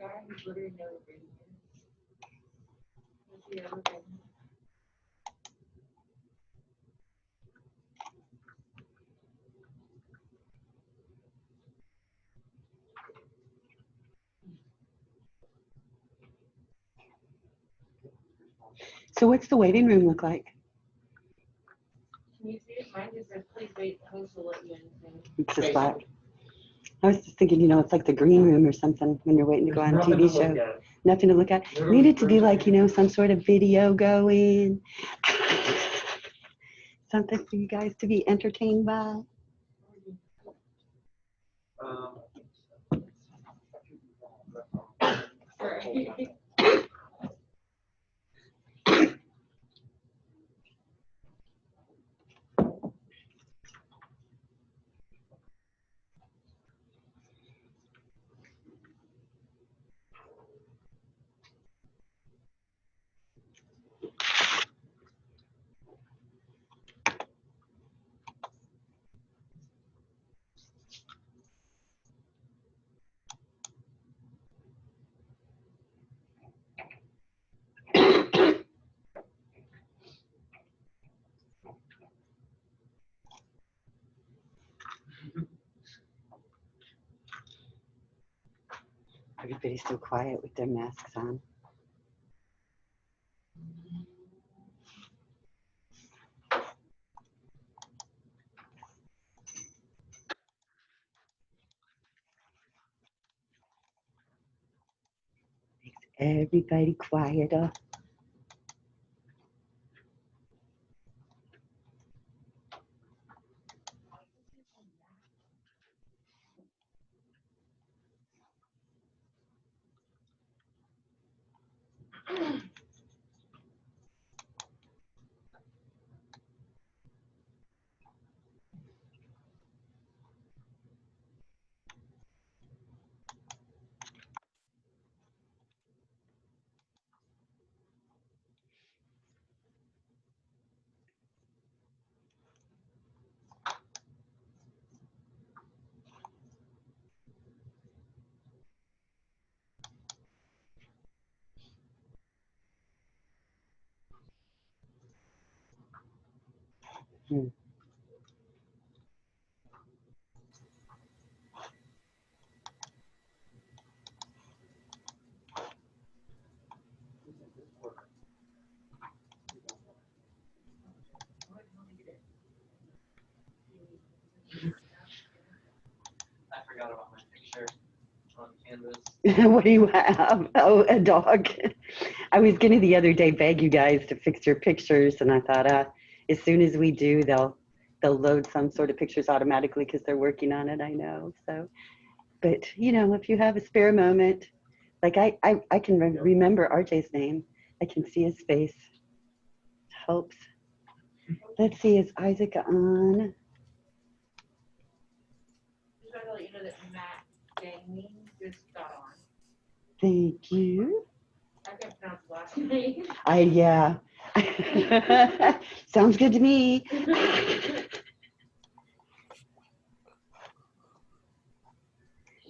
guy who's literally never been here? Has he ever been here? So what's the waiting room look like? Can you see it? Mine just says, please wait, the host will let you in. It's just black. I was just thinking, you know, it's like the green room or something when you're waiting to go on a TV show. Nothing to look at. Needed to be like, you know, some sort of video going. Something for you guys to be entertained by. Sorry. Everybody's so quiet with their masks on. Makes everybody quieter. I forgot about my picture on canvas. What do you have? Oh, a dog. I was gonna the other day beg you guys to fix your pictures, and I thought, as soon as we do, they'll load some sort of pictures automatically because they're working on it. I know. So, but you know, if you have a spare moment, like I can remember RJ's name. I can see his face. Helps. Let's see, is Isaac on? Just wanted to let you know that Matt Ganging just got on. Thank you. I can't pronounce the last name. Yeah. Sounds good to me.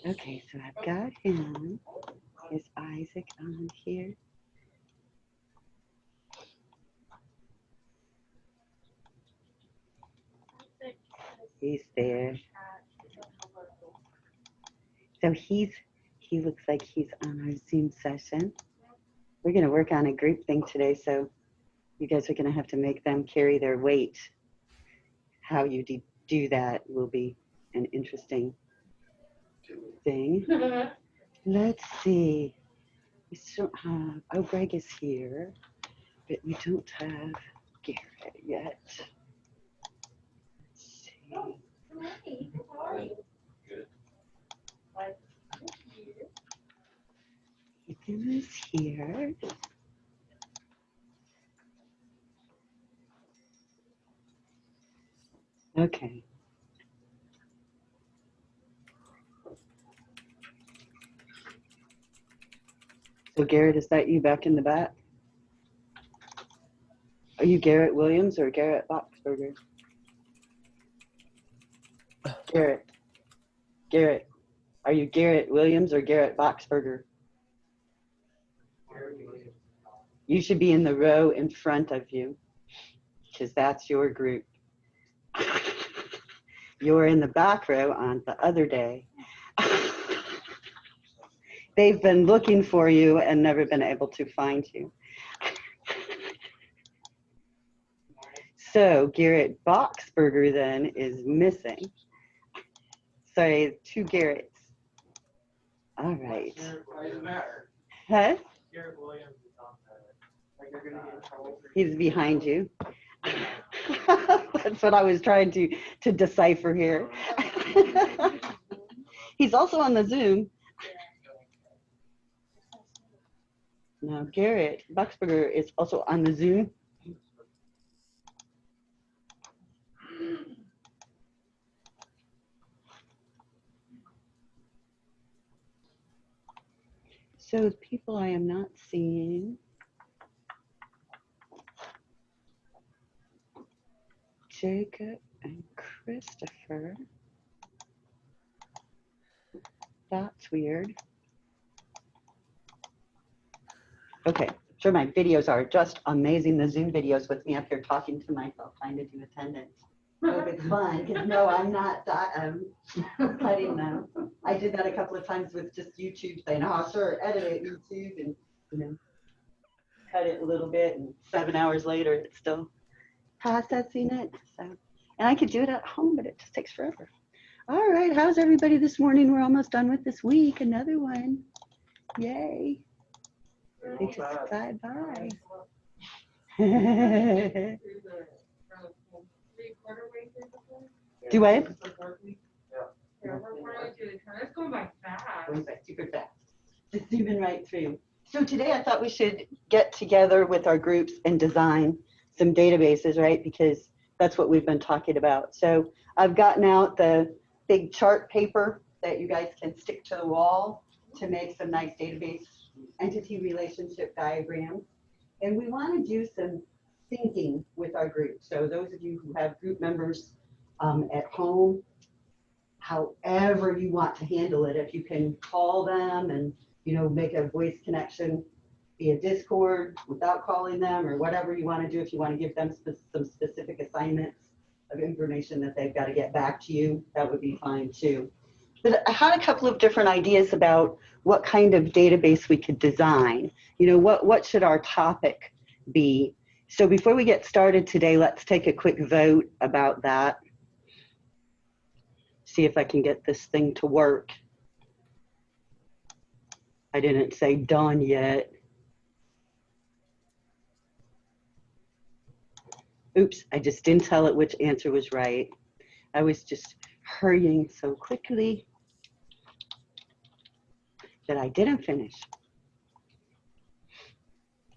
Okay, so I've got him. Is Isaac on here? He's there. So he looks like he's on our Zoom session. We're going to work on a group thing today, so you guys are going to have to make them carry their weight. How you do that will be an interesting thing. Let's see. We still have, oh, Greg is here, but we don't have Garrett yet. Let's see. How are you? Good. Ethan is here. Okay. So Garrett, is that you back in the back? Are you Garrett Williams or Garrett Boxberger? Garrett. Are you Garrett Williams or Garrett Boxberger? You should be in the row in front of you because that's your group. You're in the back row on the other day. They've been looking for you and never been able to find you. So Garrett Boxberger then is missing. Sorry, 2 Garretts. All right. Why does it matter? Huh? Garrett Williams is on the, like, they're gonna get in trouble. He's behind you. That's what I was trying to decipher here. He's also on the Zoom. Now, Garrett Boxberger is also on the Zoom. So the people I am not seeing. Jacob and Christopher. That's weird. Okay, sure, my videos are just amazing. The Zoom videos with me up here talking to myself, trying to do attendance. Hope it's fun, because no, I'm not cutting them. I did that a couple of times with just YouTube saying, oh, sure, edit it, YouTube, and you know, cut it a little bit, and 7 hours later, it's still processing it. So, and I could do it at home, but it just takes forever. All right, how's everybody this morning? We're almost done with this week. Another one. Yay. They just fly by. Do I? It's going by fast. Going by super fast. Just zooming right through. So today I thought we should get together with our groups and design some databases, right? Because that's what we've been talking about. So I've gotten out the big chart paper that you guys can stick to the wall to make some nice database entity relationship diagrams. And we want to do some syncing with our group. So those of you who have group members at home, however you want to handle it, if you can call them and make a voice connection via Discord without calling them, or whatever you want to do, if you want to give them some specific assignments of information that they've got to get back to you, that would be fine too. But I had a couple of different ideas about what kind of database we could design. What should our topic be? So before we get started today, let's take a quick vote about that. See if I can get this thing to work. I didn't say done yet. Oops, I just didn't tell it which answer was right. I was just hurrying so quickly that I didn't finish.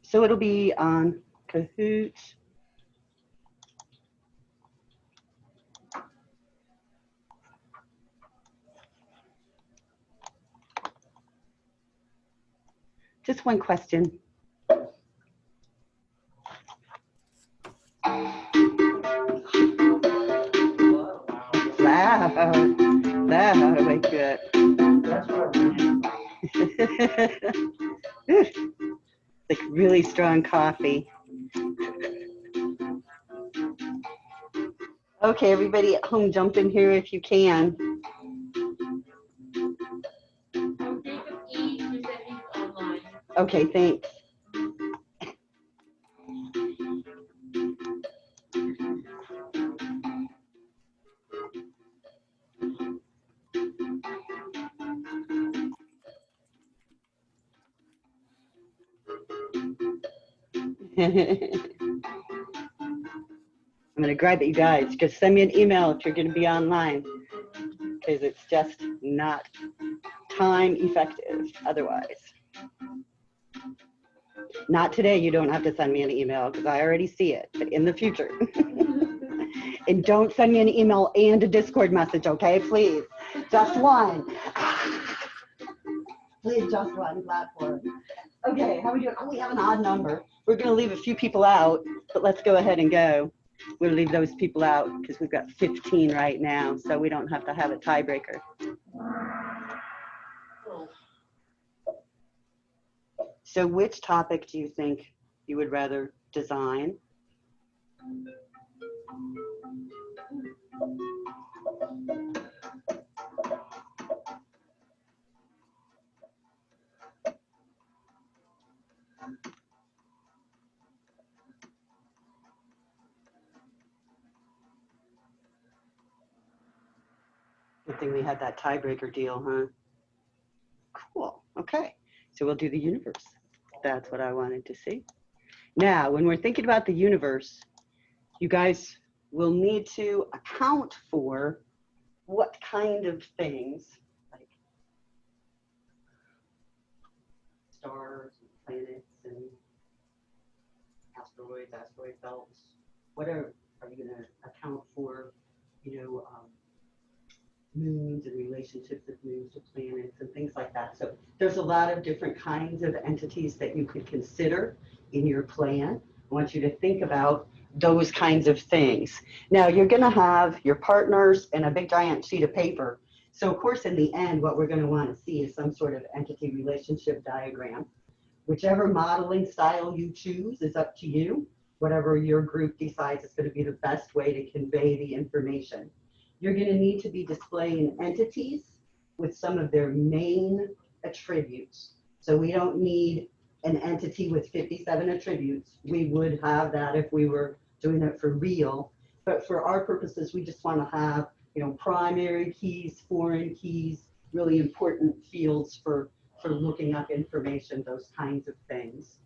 So it'll be on Kahoot. Just one question. Wow, that ought to wake you up. Like really strong coffee. Okay, everybody at home, jump in here if you can. Okay, thanks. I'm going to grab it, you guys. Just send me an email if you're going to be online, because it's just not time effective otherwise. Not today, you don't have to send me an email because I already see it, but in the future. And don't send me an email and a Discord message, okay? Please, just one. Please, just one platform. Okay, how are we doing? Oh, we have an odd number. We're going to leave a few people out, but let's go ahead and go. We'll leave those people out because we've got 15 right now, so we don't have to have a tiebreaker. So which topic do you think you would rather design? Good thing we had that tiebreaker deal, huh? Cool. Okay. So we'll do the universe. That's what I wanted to see. Now, when we're thinking about the universe, you guys will need to account for what kind of things, like stars, and planets, and asteroids, asteroid belts, whatever are you going to account for, moons and relationships of moons to planets and things like that. So there's a lot of different kinds of entities that you could consider in your plan. I want you to think about those kinds of things. Now you're going to have your partners and a big giant sheet of paper. So of course in the end what we're going to want to see is some sort of entity relationship diagram. Whichever modeling style you choose is up to you. Whatever your group decides is going to be the best way to convey the information. You're going to need to be displaying entities with some of their main attributes. So we don't need an entity with 57 attributes. We would have that if we were doing it for real. But for our purposes, we just want to have, primary keys, foreign keys, really important fields for looking up information, those kinds of things.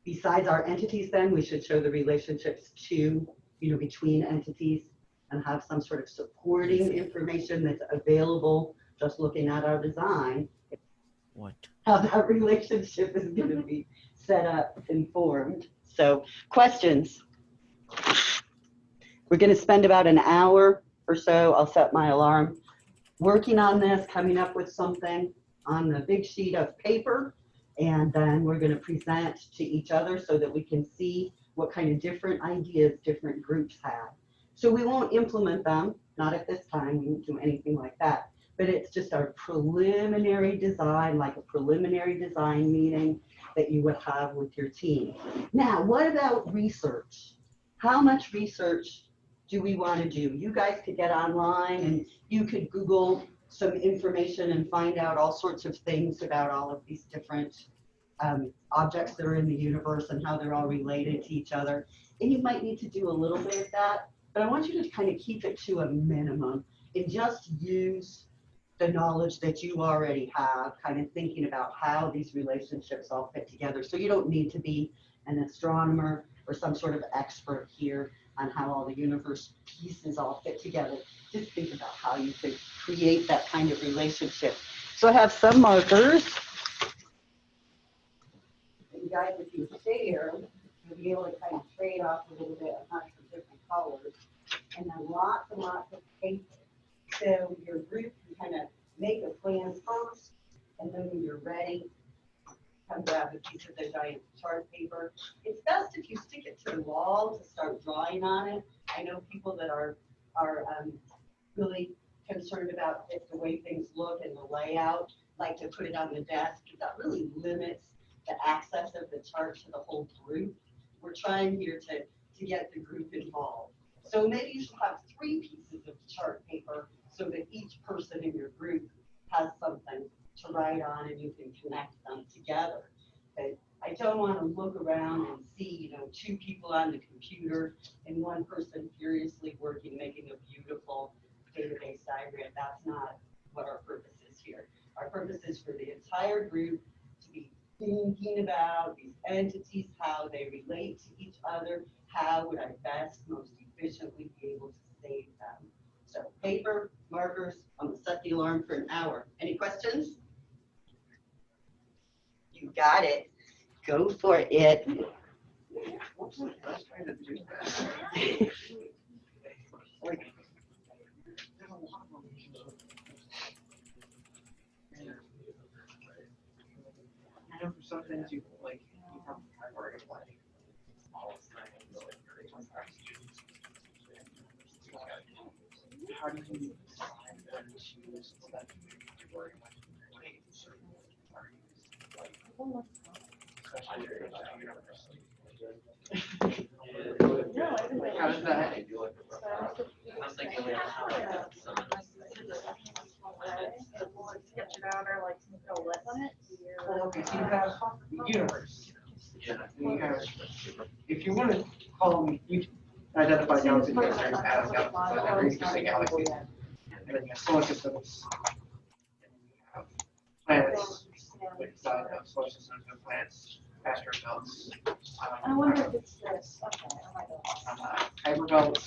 Besides our entities then, we should show the relationships to, between entities and have some sort of supporting information that's available just looking at our design. What? How that relationship is going to be set up and formed. So questions? We're going to spend about an hour or so. I'll set my alarm. Working on this, coming up with something on the big sheet of paper, and then we're going to present to each other so that we can see what kind of different ideas different groups have. So we won't implement them, not at this time, we won't do anything like that, but it's just our preliminary design, like a preliminary design meeting that you would have with your team. Now, what about research? How much research do we want to do? You guys could get online and you could Google some information and find out all sorts of things about all of these different objects that are in the universe and how they're all related to each other. And you might need to do a little bit of that, but I want you to kind of keep it to a minimum and just use the knowledge that you already have, kind of thinking about how these relationships all fit together. So you don't need to be an astronomer or some sort of expert here on how all the universe pieces all fit together. Just think about how you could create that kind of relationship. So I have some markers. And you guys, if you share, you'll be able to kind of trade off a little bit of some different colors. And then lots and lots of paper. So your group can kind of make a plan first, and then when you're ready, come grab a piece of the giant chart paper. It's best if you stick it to the wall to start drawing on it. I know people that are really concerned about the way things look and the layout, like to put it on the desk, because that really limits the access of the chart to the whole group. We're trying here to get the group involved. So maybe you should have 3 pieces of chart paper so that each person in your group has something to write on and you can connect them together. Okay? I don't want to look around and see, 2 people on the computer and 1 person furiously working, making a beautiful database diagram. That's not what our purpose is here. Our purpose is for the entire group to be thinking about these entities, how they relate to each other, how would I best, most efficiently be able to save them. So paper, markers, I'm going to set the alarm for an hour. Any questions? You got it. Go for it. What's the best way to do that? Like, there's a lot of them. For some things you like, you have priority like all things. How do you decide when to choose that How does that? Well, okay, so you have the universe. And you have, if you want to call them, you can identify galaxies as very specific galaxies. And then you have solar systems. And you have planets inside of solar systems and planets, asteroid belts. I wonder if it's this. Okay, Kyber belts.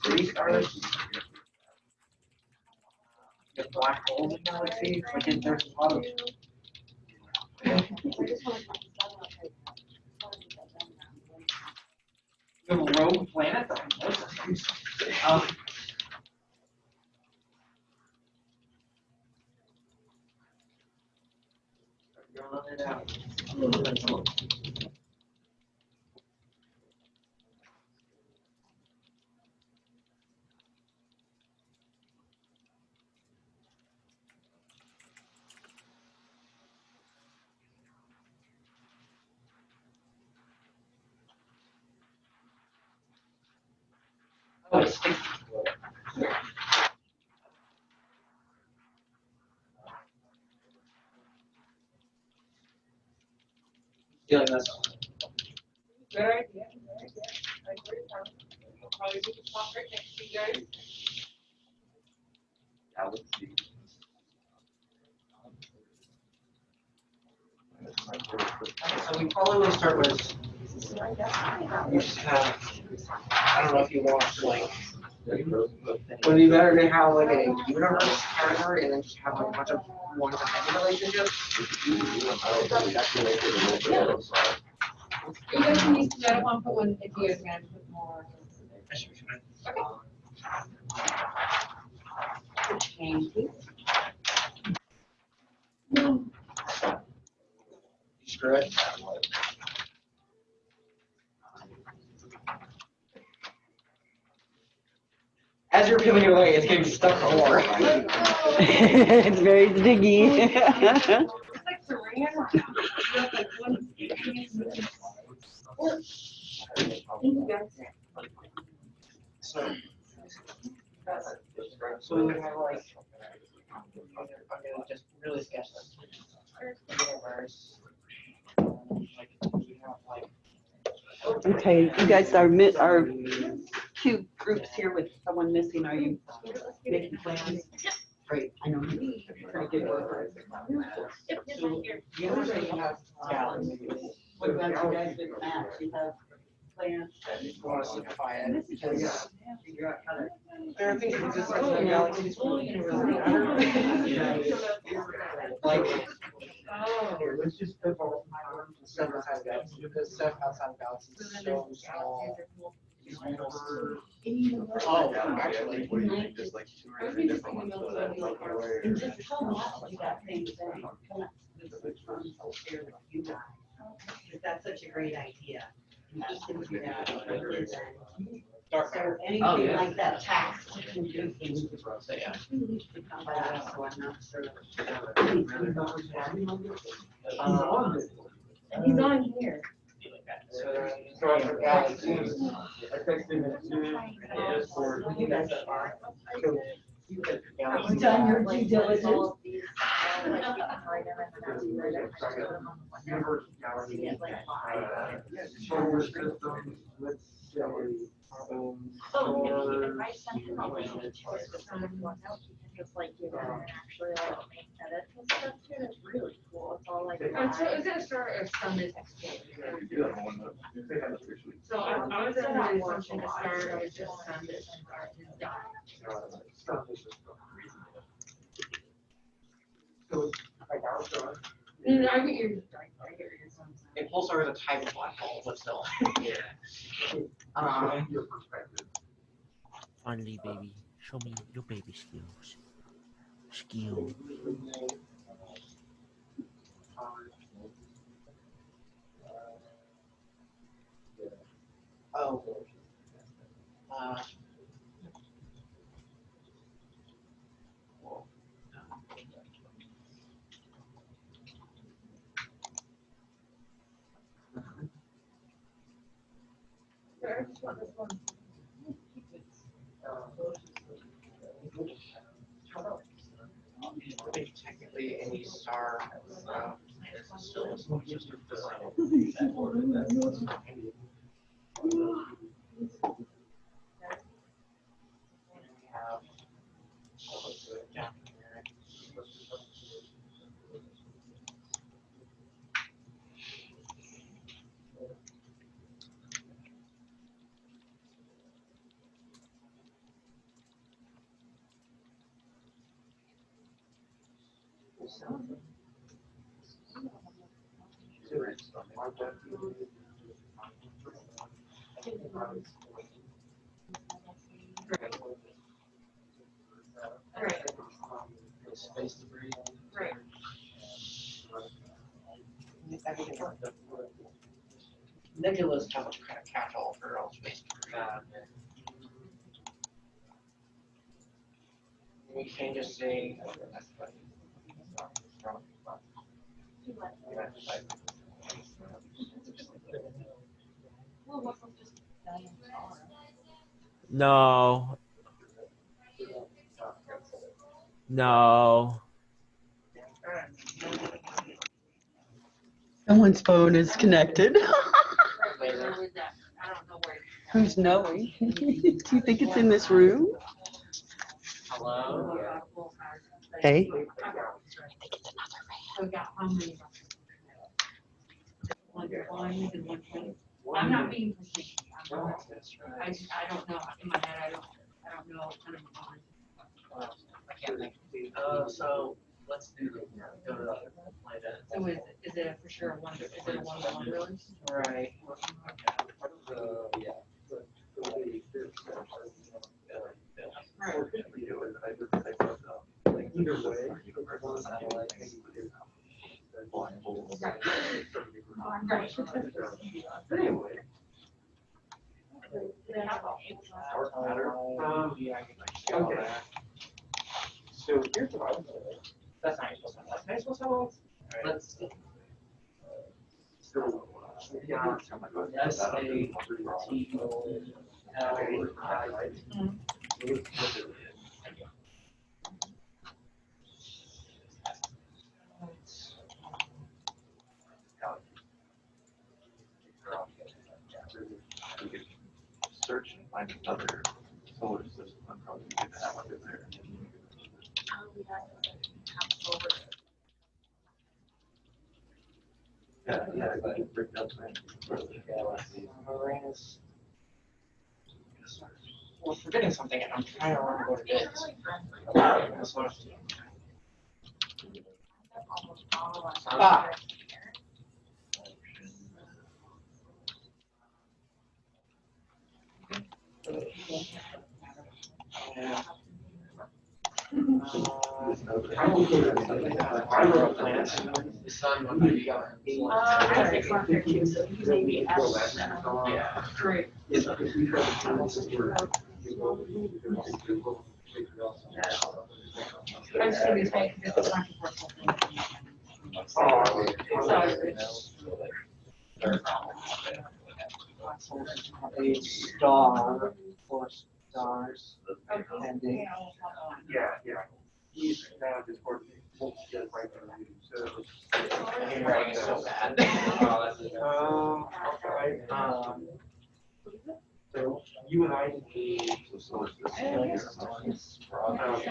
Three stars. The black holes in galaxies, like there's a lot of. The rogue planet. Drawing it out. Oh, it's sticky. Feeling this. Good idea. I agree. We'll probably do the spot right next to you guys. So we probably will start with, you just have, I don't know if you want to like, would it be better to have like a universe category and then just have like a bunch of one-to-many relationships? You guys can use that. I want to put one if you guys can put more. Screw it. As you're peeling it away, it's getting stuck in the ore. It's very sticky. It's like saran. Like one. So we would have like, I'm gonna just really sketch this. Universe. Like, we have like. Okay, you guys are our two groups here with someone missing. Are you making plans? Great, I know. Pretty good. So, the other thing you have galaxies. What about you guys with Matt? You have plans? You want to simplify it because figure out how to. There are things that exist in galaxies. Like. Here, let's just put all stuff outside galaxies because stuff outside galaxies is so small. Oh, actually. Just like two or three different ones. And just tell Matt to do that same thing. Tell Matt to do the terms I'll share with you guys. Because that's such a great idea. And he can do that for his end. So anything like that tax, you can do things. Yeah. To come by that, so I'm not sure. And he's on here. So for galaxies. You've done your due diligence. If I sent him a link to someone else, you can just like give it and actually like make edits and stuff too. It's really cool. It's all like. And so is it a start or summit? So I was under the assumption to start, I was just summit. I get your, I get your son. A pulsar is a type of black hole, but still. Your perspective. Finally, baby, show me your baby skills. Skill. Oh. I think technically any star is still a solar system. Down here. Space debris. Right. Nebulas have a kind of catch-all for all space debris. We can just say. No. No. Someone's phone is connected. Where was that? I don't know where. Who's knowing? Do you think it's in this room? Hello? Hey? So we got how many? One and one twenty. I'm not being facetious. I don't know, in my head, I don't know. I can't think. So let's do the, go to the play that. So is it for sure a one, is it a one-to-one really? Right. Okay. So here's what I'm doing. That's not supposed to. That's not supposed to. Let's see. So we got SAT. Search and find another solar system. I'm probably gonna have one in there. Yeah, I can bring up Uranus. We're forgetting something, and I'm trying to remember what it is. That's what Yeah. The sun would be I think it's on there too, so you maybe ask. Yeah. Great. I'm just gonna be saying, because it's controversial. A star, 4 stars, pending. Yeah. He's now just working. So. Handwriting is so bad. So you and I need.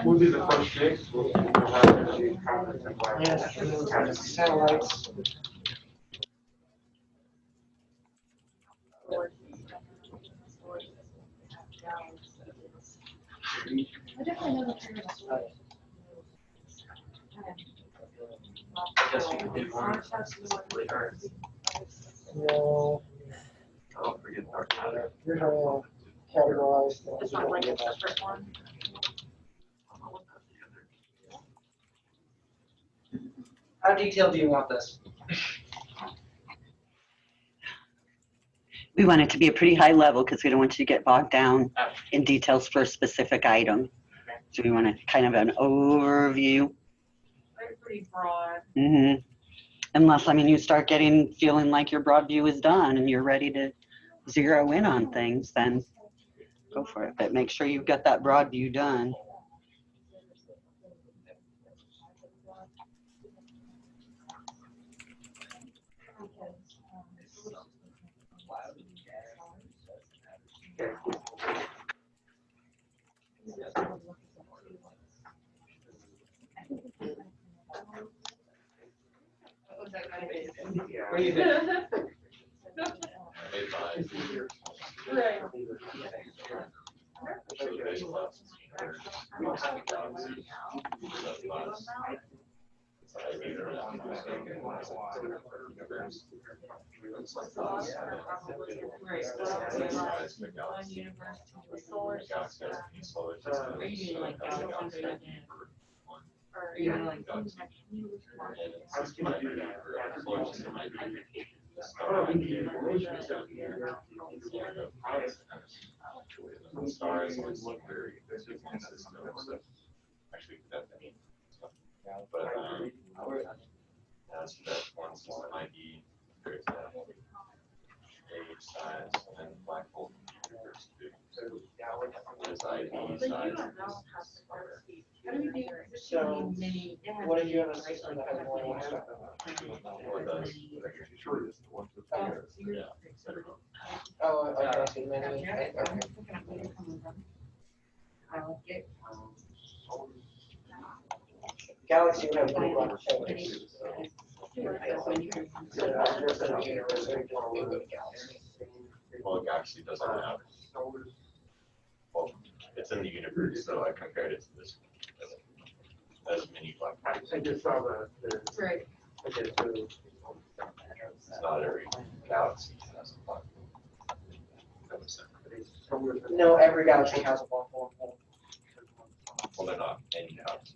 We'll do the first 6. We'll have the comments and Yes, satellites. I definitely know that you're gonna start. I guess you could do one specifically Earth. No, Don't forget dark matter. here's how I'll categorize things. It's not like a separate one. How detailed do you want this? We want it to be a pretty high level because we don't want you to get bogged down in details for a specific item. So we want to kind of an overview. They're pretty broad. Unless, I mean, you start feeling like your broad view is done and you're ready to zero in on things, then go for it. But make sure you've got that broad view done. What do you think? Right. Stars always look very consistent. Actually, that many. But that's that one system ID. There's that age, size, and then black hole. There's ID, size. So, what did you have a system that had more than stuff? Oh, okay, so many, okay. Galaxy would have a lot of things. Well, Galaxy doesn't have. Well, it's in the universe, so I compared it to this one. As many black holes. I just saw the. Right. It's not every galaxy has a black hole. No, every galaxy has a black hole. Well, they're not any galaxy.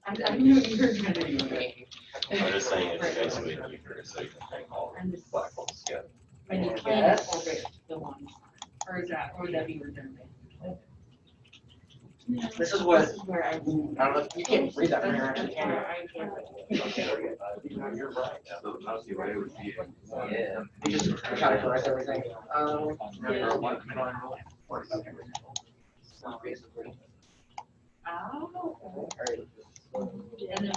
I knew you were gonna do it. I'm just saying it's basically a universe, so you can hang all the black holes together. And you can't orbit the one, or is that, or would that be redundant? This is what, This is where I. I don't know, you can't read that from here, can you? I can't. You're right. So how's the way it would be? Yeah. You just categorize everything. Oh. And then.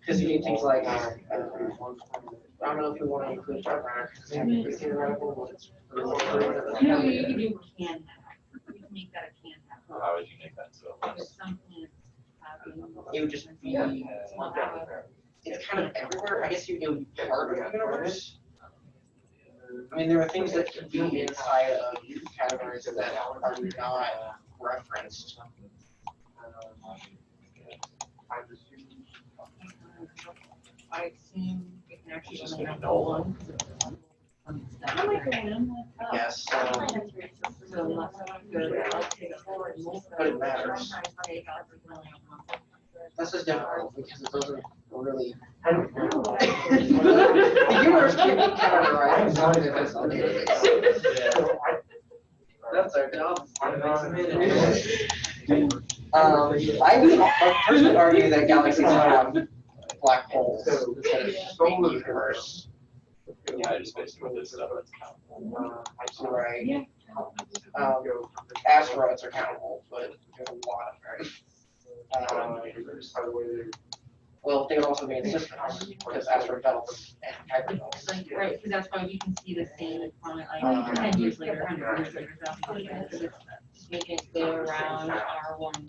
Because you need things like, I don't know if we want to include front runner. No, you can do can have. You can make that a can have. How would you make that so? Because some plants have. It would just be, it's kind of everywhere, I guess it would be part of the universe. I mean, there are things that could be inside of categories that are not referenced. I assume it can actually Just only gonna have know one. Yes, So unless good, I'll take it forward. But it matters. This is difficult because it doesn't really. The universe can be categorized as long as it's on database. That's our job. I personally argue that galaxies have black holes instead of just being the universe. Yeah, just basically this stuff that's countable. Right. Asteroids are countable, but there's a lot of them. Well, they would also be in systems because asteroid belts and Kuiper belts. Right, because that's why we can see the same planet like 10 years later, 100 years later, 1,000 years later. Just make it go around our one.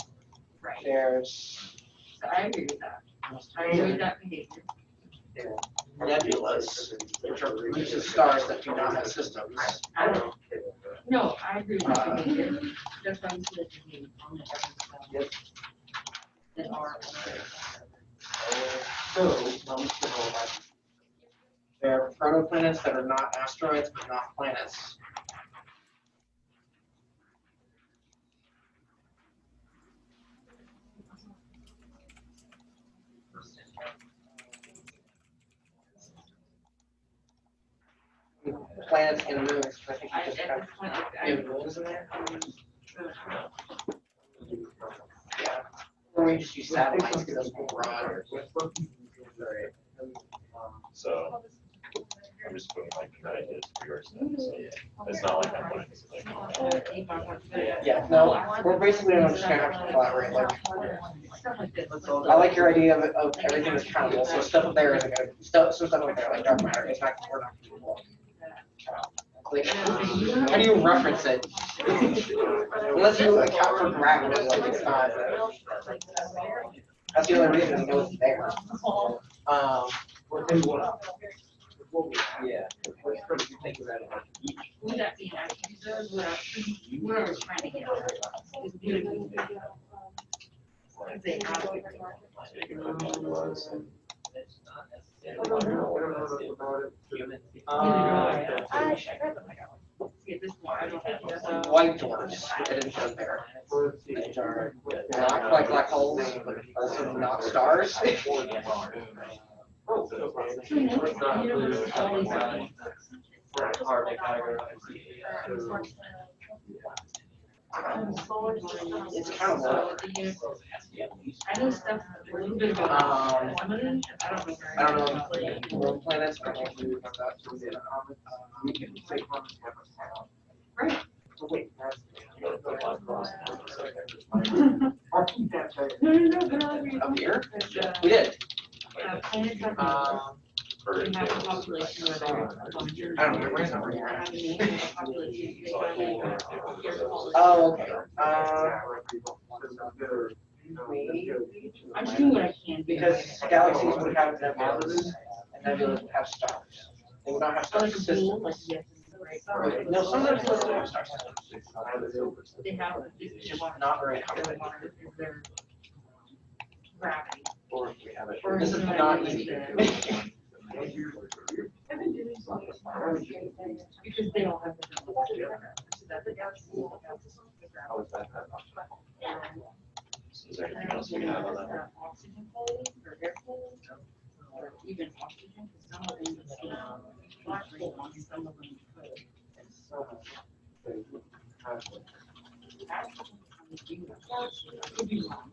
Right. There's So I agree with that. I agree with that behavior. nebulas, which are groups of stars that do not have systems. I don't. No, I agree with that behavior. That's why we see the behavior on the every cell. That are. There are protoplanets that are not asteroids, but not planets. Planets and moons, I think I, you just at have, this point, like, you have moons in there? I. Yeah. Or we just use satellites because that's more broad. So I'm just putting like good ideas for yours. It's not like I'm wanting to like. Yeah, no, we're basically gonna just gonna have to collaborate, like, I like your idea of everything is countable, so stuff up there isn't gonna, stuff like that, like dark matter, it's not, we're not gonna do like, how do you reference it? Unless you account for gravity, like it's not, that's the only reason it goes there. Yeah. Think about it. Would that be an action reserve? What I was trying to get at is beautiful. They have. White dwarfs, it is shown there. Which are not like black holes, but also not stars. Hard to categorize. It's kind of low. I know stuff a little bit about. I don't know. Rogue planets, I don't know about that. Right. Up here? We did. Planets have. They have a population where they're. I don't know, where's over here? Oh, Oh, okay. I'm doing what I can. Because galaxies would have nebulas, and nebulas would have stars. They would not have star Like a systems. pool, like yes. No, some nebulas do have star systems. They have. Not very common. Their gravity. This is not easy. Because they all have different. Is there anything else we have on that? Oxygen quality or air quality, or even oxygen, some of them. Some of them. Could be wrong.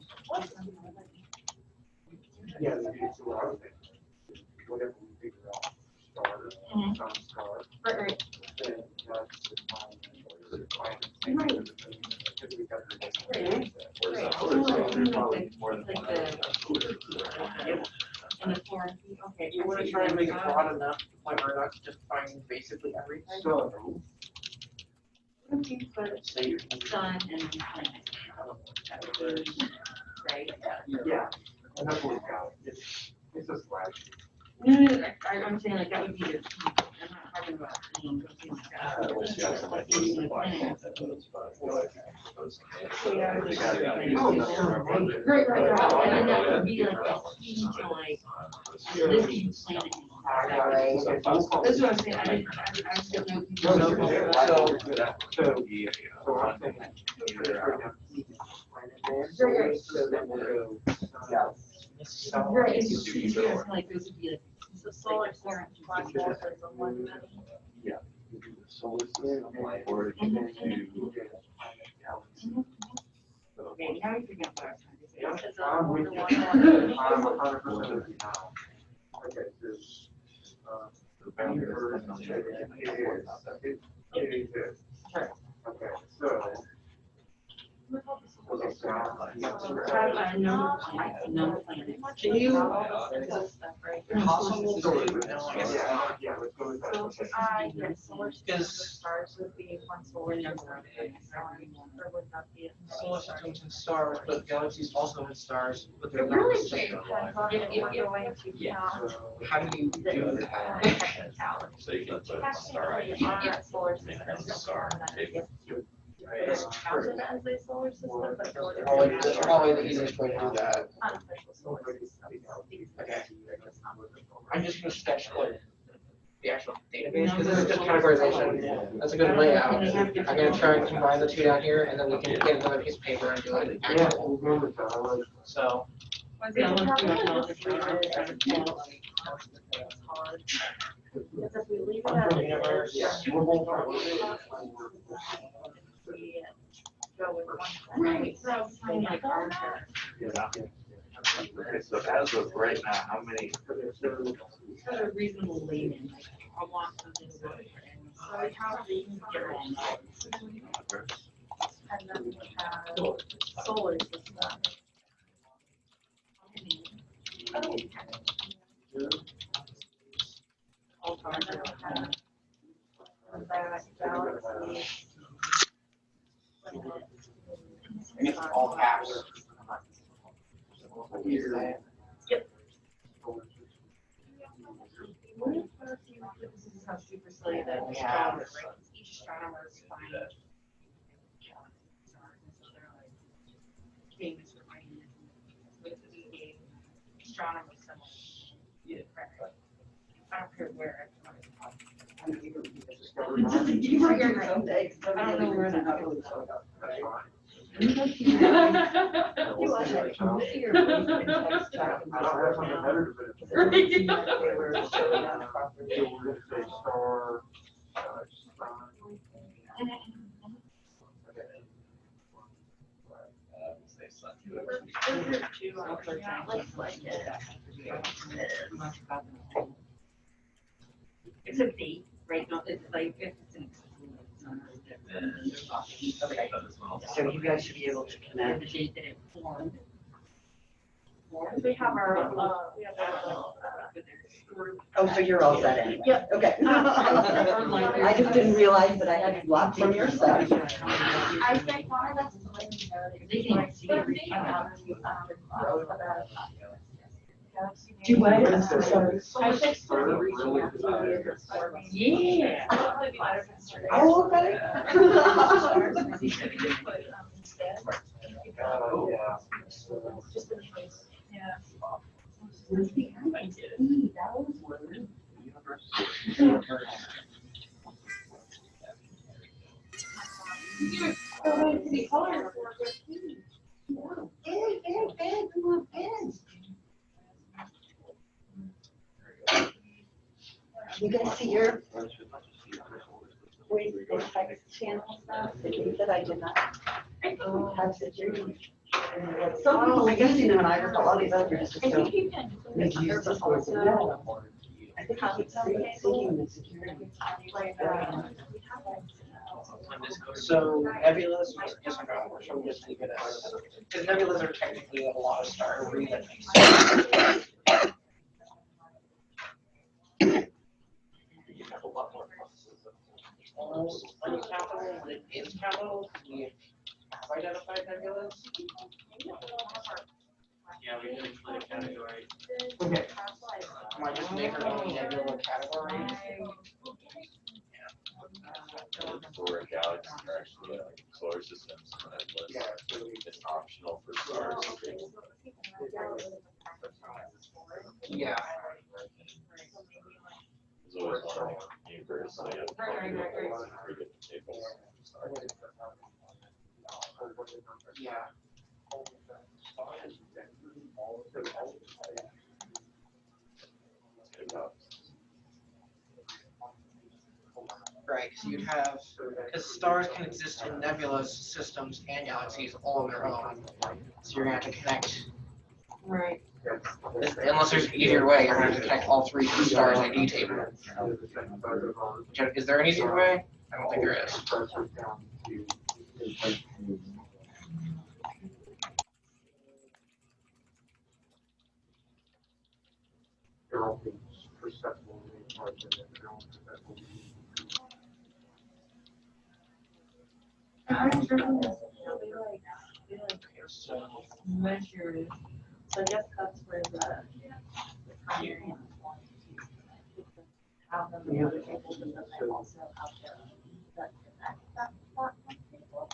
Yeah, that's what I was thinking. Whatever we figure out, stars, Mhm. some stars, Right. then that's the time. Right. In the form, okay. You want to try and make it broad enough to the point where not just finding basically everything. So, What if you put sun and planet? Right? yeah, and that's what we got. It's a slash. No, I'm saying like that would be the, I'm not talking about, something like that. Right, and then that would be like the key to like living planet. That's what I'm saying, I just don't know. So I'm thinking. Right, it's just, like, those would be like. The solar system, black holes is the one that. Okay, now you forget what I was trying to say. It's a I'm with you. 1-to-1. I'm 100% with you now. Okay, there's, the boundary. It is this. Okay, so. Okay, so. No planet. Can you? Possible. Yeah, let's go with that. Okay. Yes, solar systems with stars would be one solar system. Or would that be? Solar systems and stars, but galaxies also have stars, but It they're not really the same. depends on if you're going to count So, How do you do the that? technicality. So you can put a star Technically, icon. our solar Make system it a is star one that table. is counted as a solar system, but for the That's probably the easiest way to do that. unofficial solar system. Okay. I'm just gonna sketch like the actual database, because this is just categorization. That's a good layout. I'm gonna try and combine the two down here, and then we can get another piece of paper and do like yeah, actual. we'll go with that. I like. So. Because if we leave it as it Universe. is, we go with one. Right, so I'm saying like our. Okay, so as of right now, how many? Sort of reasonable layman. I want something to work for anyone. So we have the and then we have solar system. And then we have that galaxy. It's all caps. Yep. This is how super silly that Yeah. astronomer, right? Each astronomer is fine. Famous for finding this. But if we gave astronomers some. Yeah. I don't care where. You were here someday. I don't know where that goes. You watch it. You see your voice and text back and forth now. Right. It seemed like they were showing up properly. Except D, right? No, it's like, it's an. Okay. So you guys should be able to And connect. the date that it formed. We have our, we have our, Oh, so you're all set anyway? Yep. Okay. I just didn't realize that I had to block from your side. I think one of us to let you know that They you can like, see but everything. Do what? I'm so sorry. I think so. Yeah. Oh, okay. Just in case. Yeah. You guys see your voice text channels now? That I did not have security. Some people are using them, and I recall all these others just I don't think you can. make use of Also, them. No. I think I keep thinking the security. like, So nebulas, just like I'm sure we'll just leave it as, because nebulas are technically a lot of star reading. You have a lot more processes. When it's capital, when it is capital, we have identified nebulas. Yeah, we can include a category. Okay. Might just make our own nebula category. For galaxies are actually like solar systems, it's optional for stars. Yeah. There's always one universe, so you have pretty good tables. Yeah. Right, because you'd have, because stars can exist in nebulous systems and galaxies all on their own. So you're gonna have to connect. Right. Unless there's an easier way, you're gonna have to connect all three to the star's ID table. Is there an easier way? I don't think there is. Measure. So I guess that's where the primary one have them the other tables and then they also have the connect that table.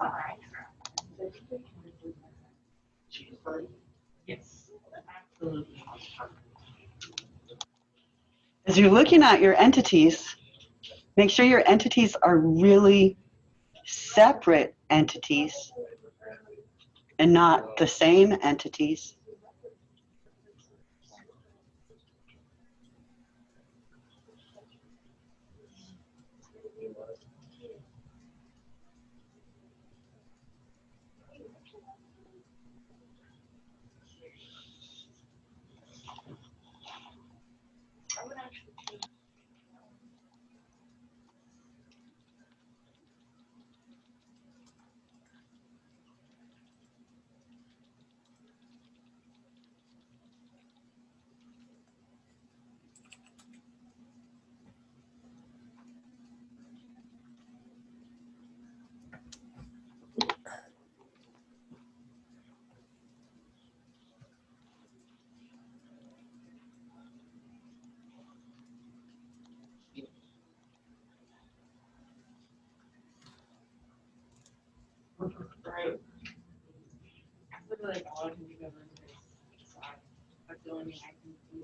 Alright. Yes, absolutely. As you're looking at your entities, make sure your entities are really separate entities and not the same entities. solar can be governed by side. That's the only thing I can do.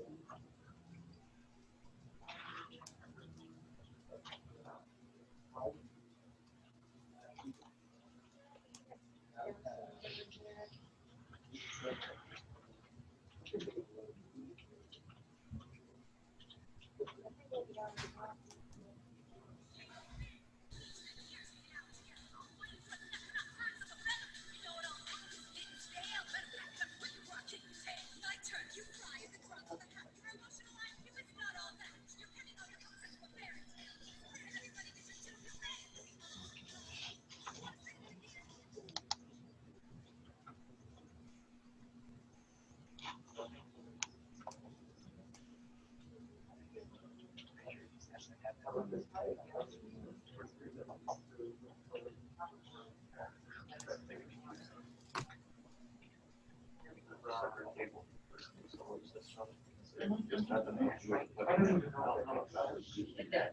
Just have them. It does.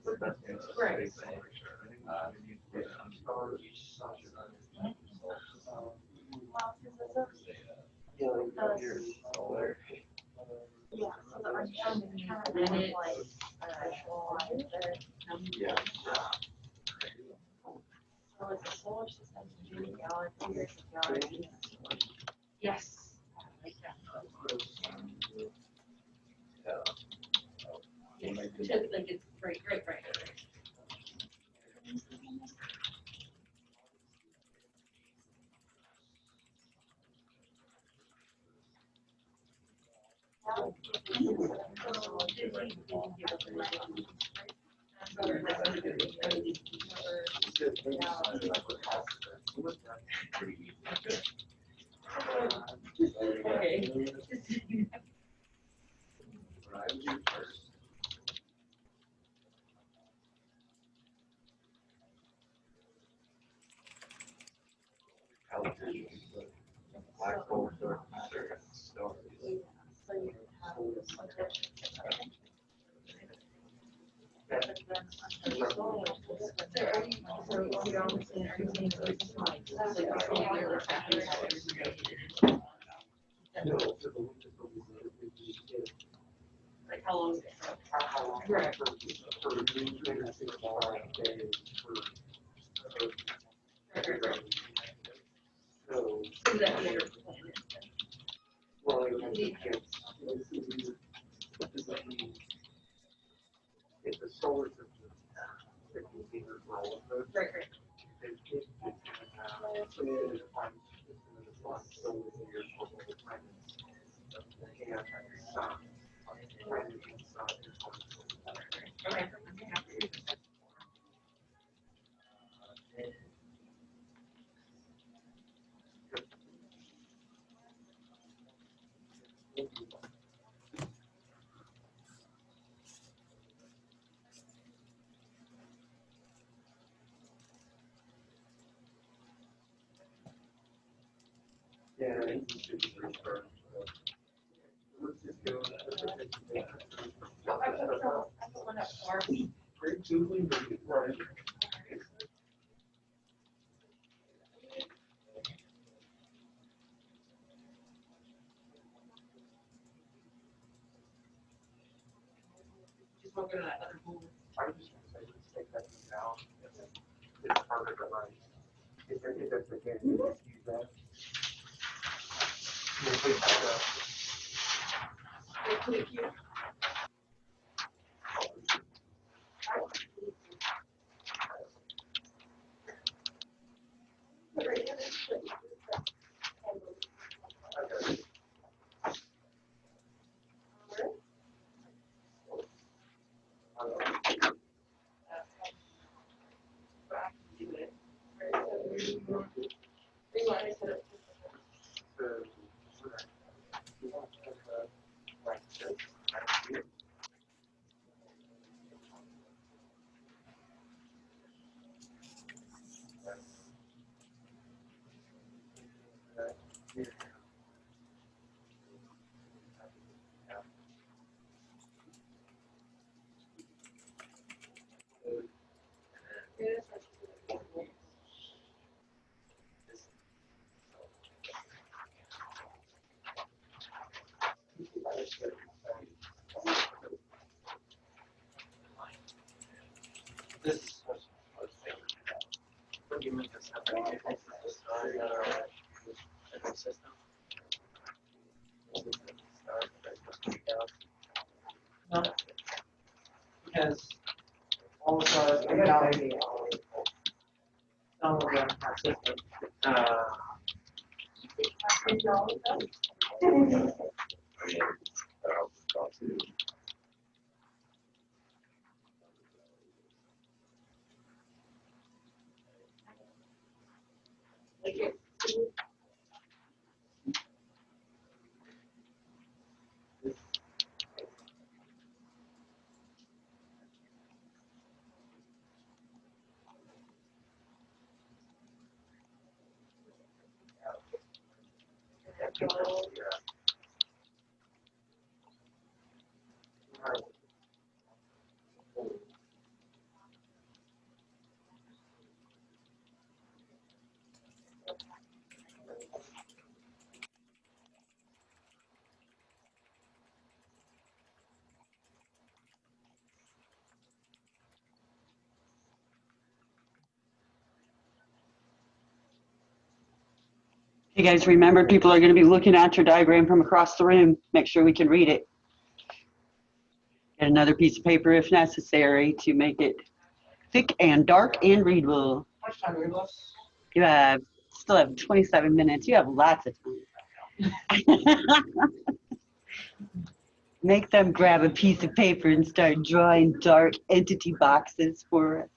Right. Yeah, so the understanding kind of And it's- like, visualize it. Yeah. So it's a solar system, two galaxies. Yes. Just like it's right. Okay. Black hole, dark matter, stars. So you have like Like how long is it? Right. So, Is that the other planet? well, it's a solar system. Right. Okay. Yeah. Just working on that other whole. I was just gonna say, let's take that thing down. It's harder to write. If that's okay, you just use that. We'll put it back up. You guys remember, people are going to be looking at your diagram from across the room. Make sure we can read it. Get another piece of paper if necessary to make it thick and dark and readable. How much time do we have left? You still have 27 minutes. You have lots of time. Make them grab a piece of paper and start drawing dark entity boxes for us.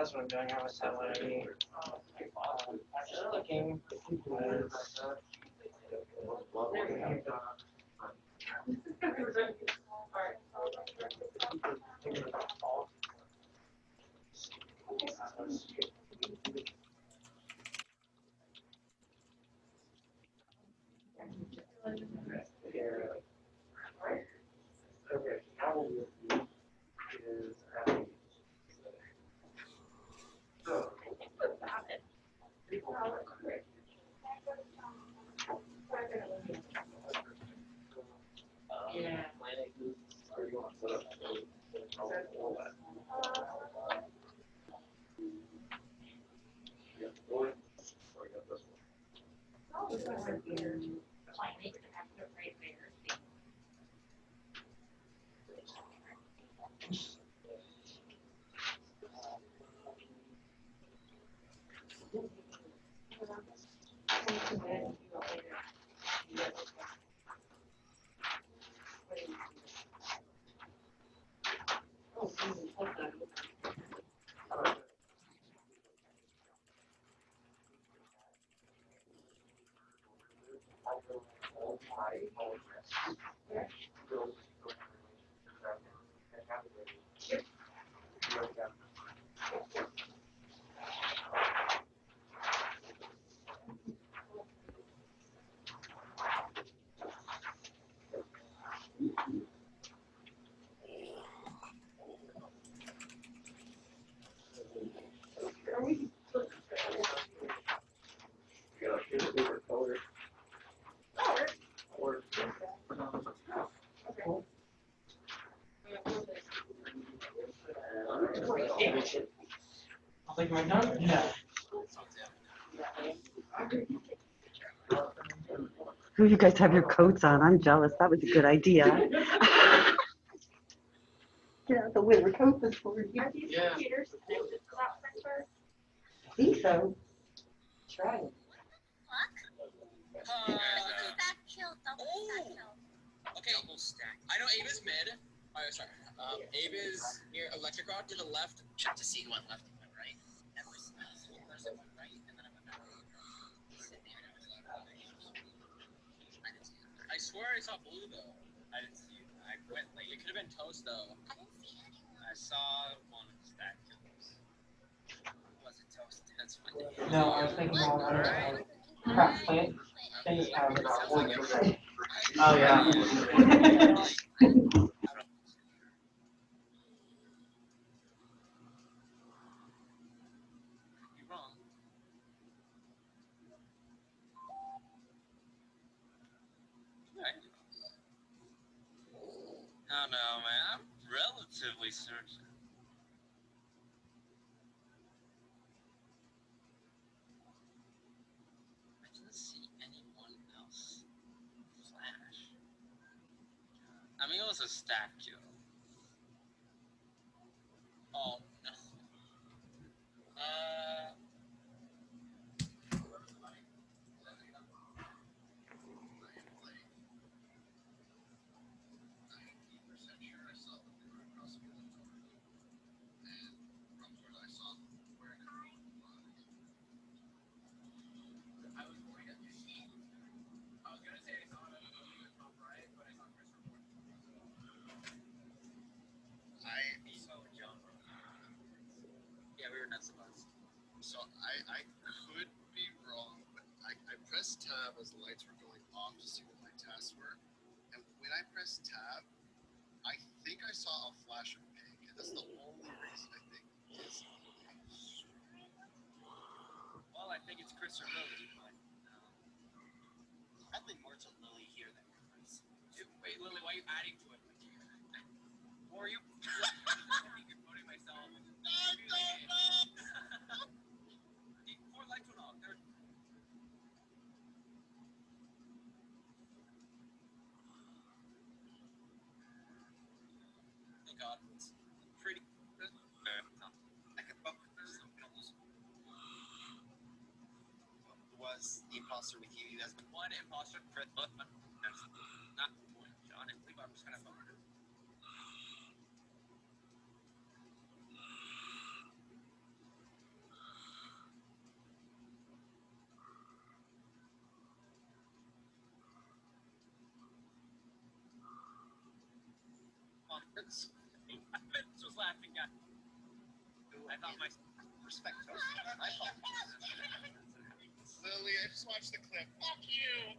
That's what I'm doing. I was telling looking. Okay, how will you is so I'll take my note. Yeah. Oh, you guys have your coats on. I'm jealous. That was a good idea. Get out the winter coat this morning. Are these computers connected to that printer? I think so. Try it. Okay. Double stack. I know Abe is mid. Oh, sorry. Abe is near electric rod to the left. Check to see who went left and went right. And was first I went right, and then I went back. I swear I saw blue though. I didn't see it. I went late. It could have been toast though. I didn't see anyone. I saw one of the stack kills. Was it toast? That's fine. No, I was thinking more crap plant. Things have Oh yeah. You're wrong. Oh no, man. I'm relatively certain. I didn't see anyone else flash. I mean, it was a stack kill. Oh no. Yeah, we were nuts about it. So I could be wrong, but I pressed tab as the lights were going off to see what my tasks were. And when I pressed tab, I think I saw a flash of pink. And that's the only reason I think is. Well, I think it's Chris or Lily, but I think more to Lily here than Chris. wait, Lily, why are you adding to it? Or are you? You're voting myself. I don't know. 4 lights went off. Thank God. It's pretty good. I could fuck with this. We don't lose. Was the imposter with you? You guys. One imposter, Chris. Not one. John and Levi was kind of fun. Vince was laughing at. I thought my respect. Lily, I just watched the clip. Fuck you!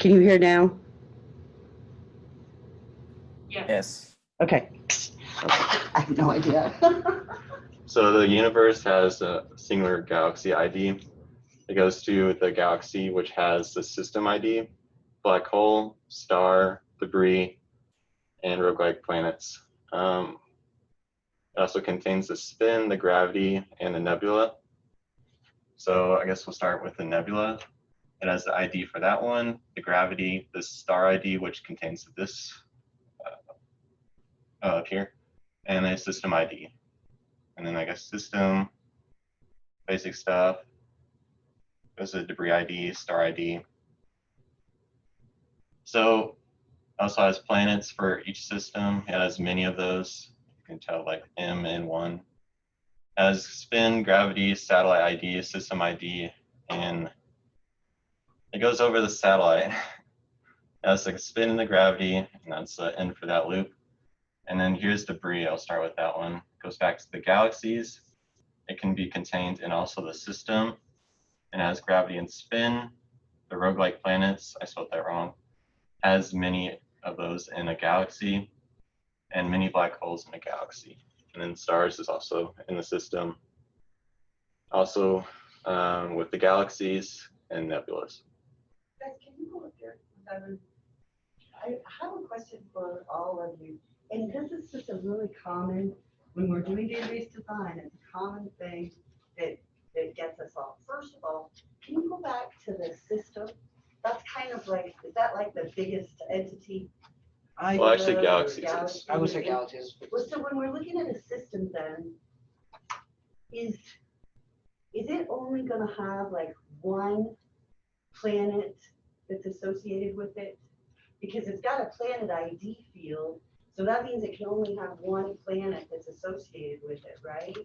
Can you hear now? Yes. Okay. I have no idea. So the universe has a singular galaxy ID. It goes to the galaxy, which has the system ID, black hole, star, debris, and roguelike planets. It also contains the spin, the gravity, and the nebula. So I guess we'll start with the nebula. It has the ID for that one, the gravity, the star ID, which contains this up here, and a system ID. And then I guess system, basic stuff. There's a debris ID, star ID. So also has planets for each system. It has many of those. You can tell like M and 1. It has spin, gravity, satellite ID, system ID, and it goes over the satellite. It has like a spin in the gravity, and that's the end for that loop. And then here's debris. I'll start with that one. It goes back to the galaxies. It can be contained in also the system. It has gravity and spin. The roguelike planets, I spelled that wrong, has many of those in a galaxy and many black holes in a galaxy. And then stars is also in the system. Also with the galaxies and nebulas. Guys, can you go up there? I have a question for all of you. And this is just a really common, when we're doing database design, it's a common thing that gets us all. First of all, can you go back to the system? That's kind of like, is that like the biggest entity? Well, actually, galaxies. I would say galaxies. Well, so when we're looking at a system then, is it only gonna have like one planet that's associated with it? Because it's got a planet ID field, so that means it can only have one planet that's associated with it, right?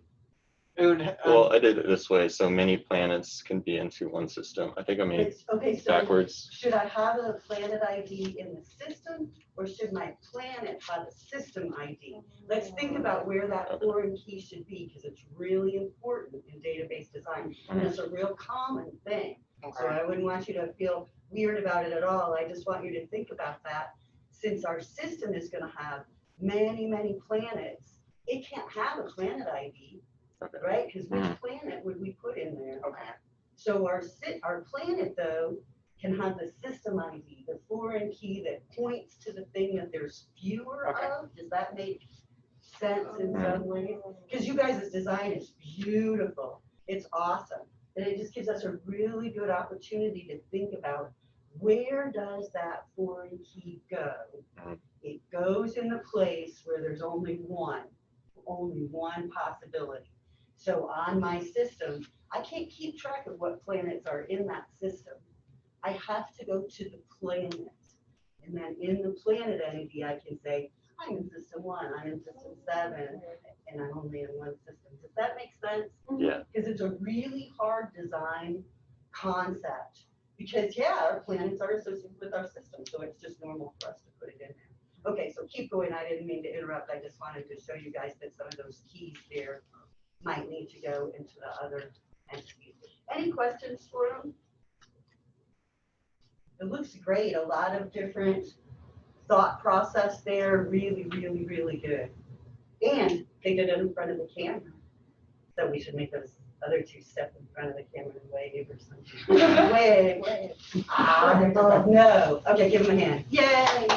It would, Well, I did it this way, so many planets can be into one system. I think I made Okay, so backwards. should I have a planet ID in the system, or should my planet have a system ID? Let's think about where that foreign key should be, because it's really important in database design, and it's a real common thing. So I wouldn't want you to feel weird about it at all. I just want you to think about that. Since our system is going to have many, many planets, it can't have a planet ID, right? Because which planet would we put in there? Okay. So our planet, though, can have the system ID, the foreign key that points to the thing that there's fewer of. Does that make sense in some ways? Because you guys' design is beautiful. It's awesome. And it just gives us a really good opportunity to think about, where does that foreign key go? It goes in the place where there's only one possibility. So on my system, I can't keep track of what planets are in that system. I have to go to the planet. And then in the planet entity, I can say, I'm in system 1, I'm in system 7, and I'm only in one system. Does that make sense? Yeah. Because it's a really hard design concept. Because, yeah, our planets are associated with our system, so it's just normal for us to put it in there. Okay, so keep going. I didn't mean to interrupt. I just wanted to show you guys that some of those keys there might need to go into the other entities. Any questions for them? It looks great. A lot of different thought process there. Really, really, really good. And they did it in front of the camera. So we should make those other two step in front of the camera and wave or something. Wave. No. Okay, give them a hand. Yay.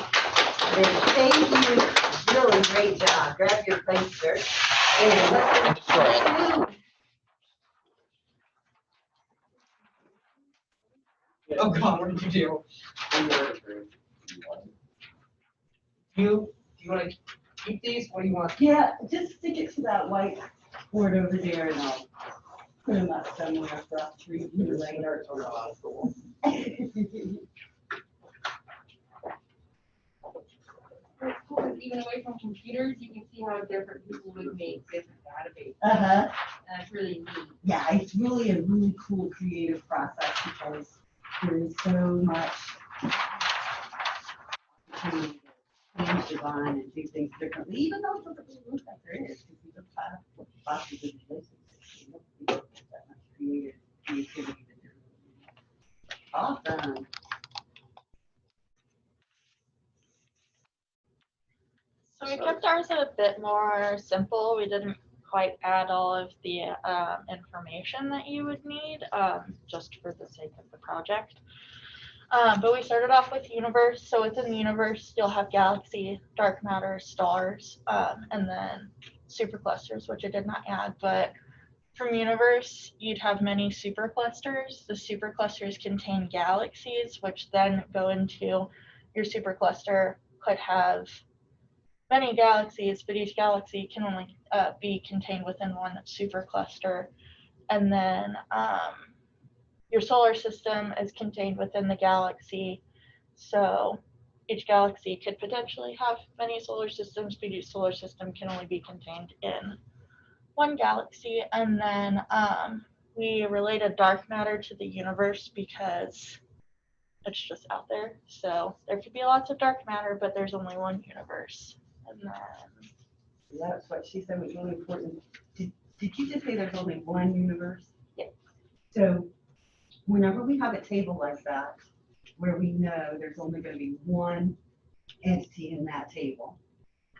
Thank you. Really great job. Grab your place, sir. And let's Oh God, what did you do? Do you want to keep these? What do you want? Yeah, just stick it to that white board over there and I'll put them up somewhere for us to review later. Even away from computers, you can see how different people would make different databases. Uh-huh. And it's really neat. Yeah, it's really a really cool creative process because there is so much opportunity to change design and do things differently, even though it doesn't look like there is, because we just have lots of good places. You know, we don't have that much creativity to do. Awesome. bit more simple. We didn't quite add all of the information that you would need just for the sake of the project. But we started off with universe. So within the universe, you'll have galaxy, dark matter, stars, and then superclusters, which I did not add. But from universe, you'd have many superclusters. The superclusters contain galaxies, which then go into your supercluster could have many galaxies, but each galaxy can only be contained within one supercluster. And then your solar system is contained within the galaxy. So each galaxy could potentially have many solar systems, but each solar system can only be contained in one galaxy. And then we related dark matter to the universe because it's just out there. So there could be lots of dark matter, but there's only one universe. And then That's what she said was really important. Did you just say there's only one universe? Yeah. So whenever we have a table like that, where we know there's only going to be one entity in that table,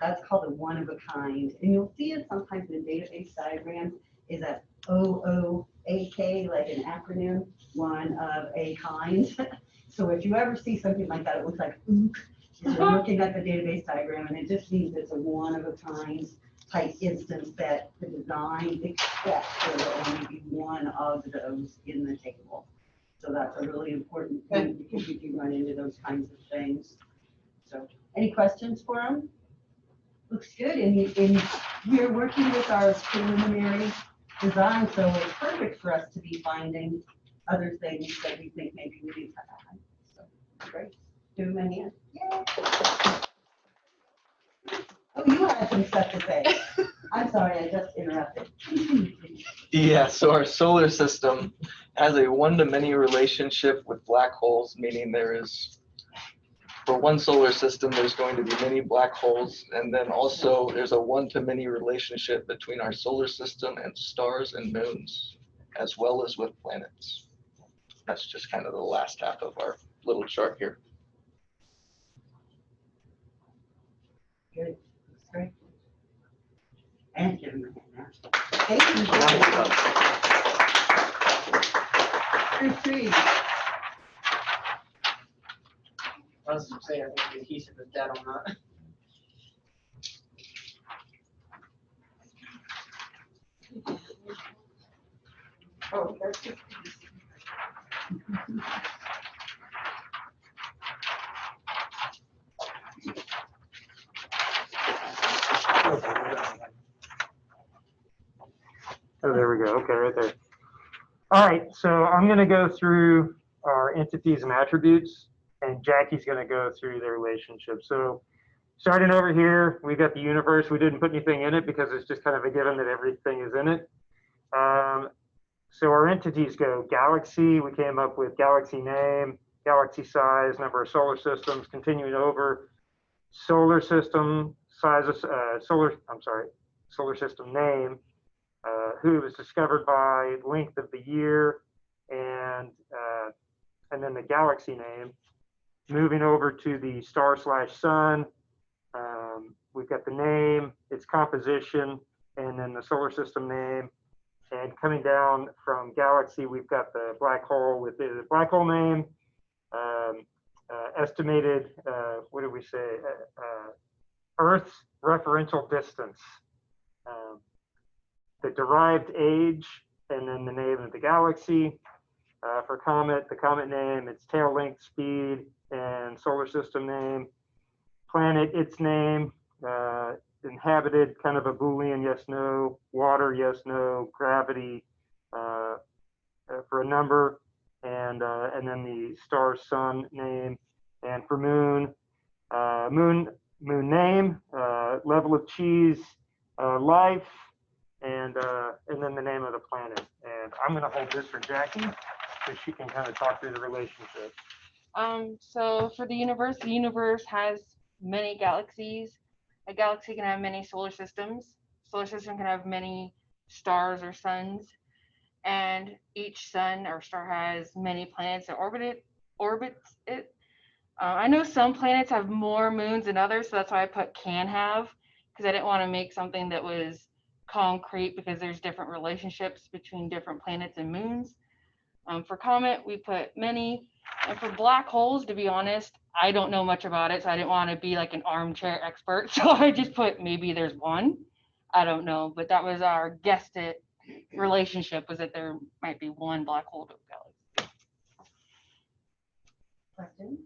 that's called a one of a kind. And you'll see it sometimes in database diagrams is a OOAK, like an acronym, one of a kind. So if you ever see something like that, it looks like ook. You're looking at the database diagram, and it just means it's a one of a kind type instance that the design expects there will only be one of those in the table. So that's a really important thing because you can run into those kinds of things. So any questions for them? Looks good, and we're working with our preliminary design, so it's perfect for us to be finding other things that we think maybe we need to add. So great. Do my hand. Yay. Oh, you had some stuff to say. I'm sorry, I just interrupted. Yeah, so our solar system has a one-to-many relationship with black holes, meaning there is, for one solar system, there's going to be many black holes, and then also there's a one-to-many relationship between our solar system and stars and moons, as well as with planets. That's just kind of the last half of our little chart here. Good. That's great. And give him a hand now. Thank you. Three. I was just saying, I think the adhesive is dead on that. Oh, that's good. Oh, there we go. Okay, right there. All right, so I'm going to go through our entities and attributes, and Jackie's going to go through their relationship. So starting over here, we got the universe. We didn't put anything in it because it's just kind of a given that everything is in it. So our entities go galaxy. We came up with galaxy name, galaxy size, number of solar systems. Continuing over, solar system size of solar system name. Who it was discovered by, length of the year, and then the galaxy name. Moving over to the star/sun, we've got the name, its composition, and then the solar system name. And coming down from galaxy, we've got the black hole with the black hole name, estimated, what did we say? Earth's referential distance. The derived age, and then the name of the galaxy. For comet, the comet name, its tail length, speed, and solar system name. Planet, its name. Inhabited, kind of a Boolean, yes, no. Water, yes, no. Gravity, for a number. And then the star, sun name. And for moon, moon name, level of cheese, life, and then the name of the planet. And I'm going to hold this for Jackie so she can kind of talk through the relationship. So for the universe has many galaxies. A galaxy can have many solar systems. Solar system can have many stars or suns. And each sun or star has many planets that orbits it. I know some planets have more moons than others, so that's why I put can have, because I didn't want to make something that was concrete because there's different relationships between different planets and moons. For comet, we put many. And for black holes, to be honest, I don't know much about it, so I didn't want to be like an armchair expert. So I just put maybe there's one. I don't know, but that was our guessed relationship, was that there might be one black hole to a galaxy. Question?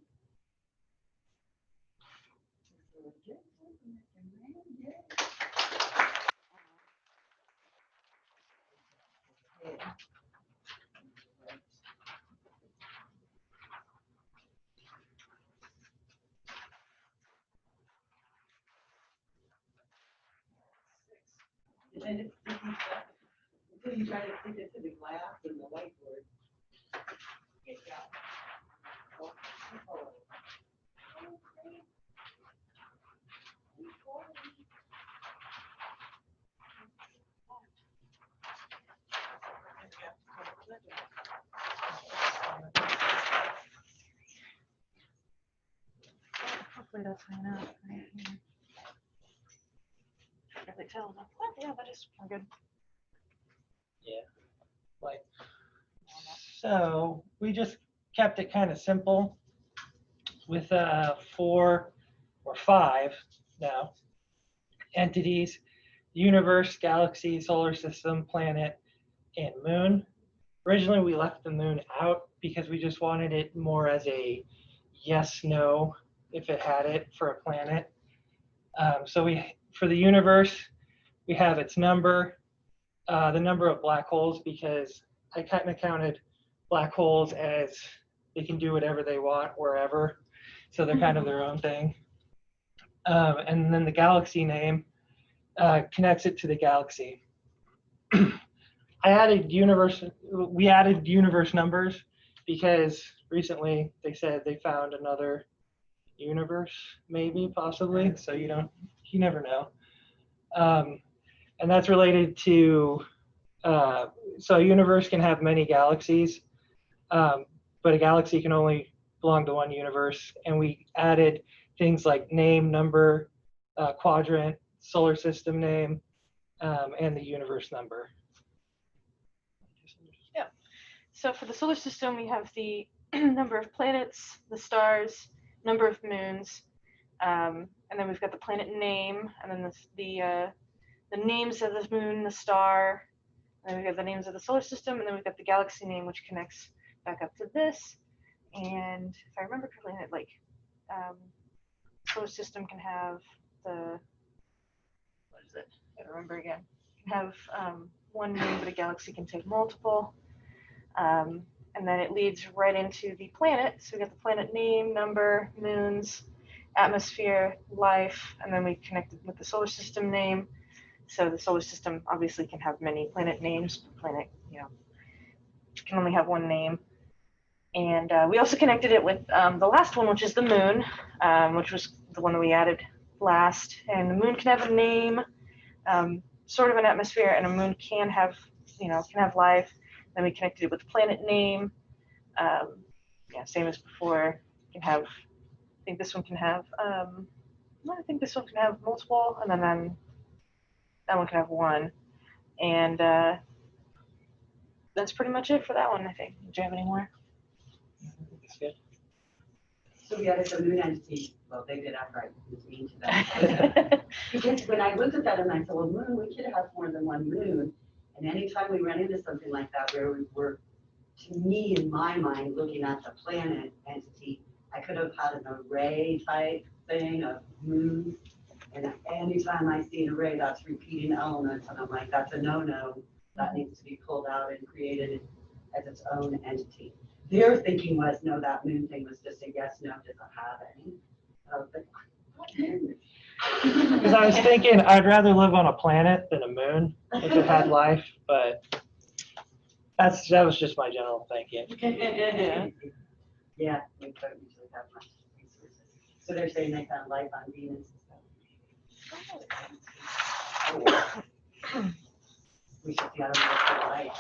And until you try to stick it to the glass and the whiteboard. Hopefully that's hanging out right here. If they tell them, oh, yeah, that is good. Yeah. Like, so we just kept it kind of simple with 4 or 5 now entities: universe, galaxy, solar system, planet, and moon. Originally, we left the moon out because we just wanted it more as a yes, no, if it had it for a planet. So for the universe, we have its number, the number of black holes, because I kind of counted black holes as they can do whatever they want wherever. So they're kind of their own thing. And then the galaxy name connects it to the galaxy. We added universe numbers because recently they said they found another universe, maybe, possibly. So you never know. And that's related to, so a universe can have many galaxies, but a galaxy can only belong to one universe. And we added things like name, number, quadrant, solar system name, and the universe number. Yeah. So for the solar system, we have the number of planets, the stars, number of moons, and then we've got the planet name, and then the names of the moon, the star, and then we've got the names of the solar system, and then we've got the galaxy name, which connects back up to this. And if I remember correctly, like solar system can have what is it? I don't remember again. Can have one moon, but a galaxy can take multiple. And then it leads right into the planet. So we got the planet name, number, moons, atmosphere, life, and then we connected with the solar system name. So the solar system obviously can have many planet names. Planet, can only have one name. And we also connected it with the last one, which is the moon, which was the one that we added last. And the moon can have a name, sort of an atmosphere, and a moon can have life. Then we connected it with the planet name. Same as before. I think this one can have multiple, and then that one can have one. And that's pretty much it for that one, I think. Do you have any more? That's good. So we added the moon entity. Well, they did after I was mean to them. Because when I looked at that and I said, well, moon, we could have more than one moon. And anytime we run into something like that, where we were, to me, in my mind, looking at the planet entity, I could have had an array type thing of moons. And anytime I see an array that's repeating elements, and I'm like, that's a no-no. That needs to be pulled out and created as its own entity. Their thinking was, no, that moon thing was just a yes, no, doesn't have any. I was like, what moon? Because I was thinking I'd rather live on a planet than a moon if it had life, but that was just my general thinking. Yeah, we don't usually have much resources. So they're saying they found life on Venus and stuff. We should see how to look for life.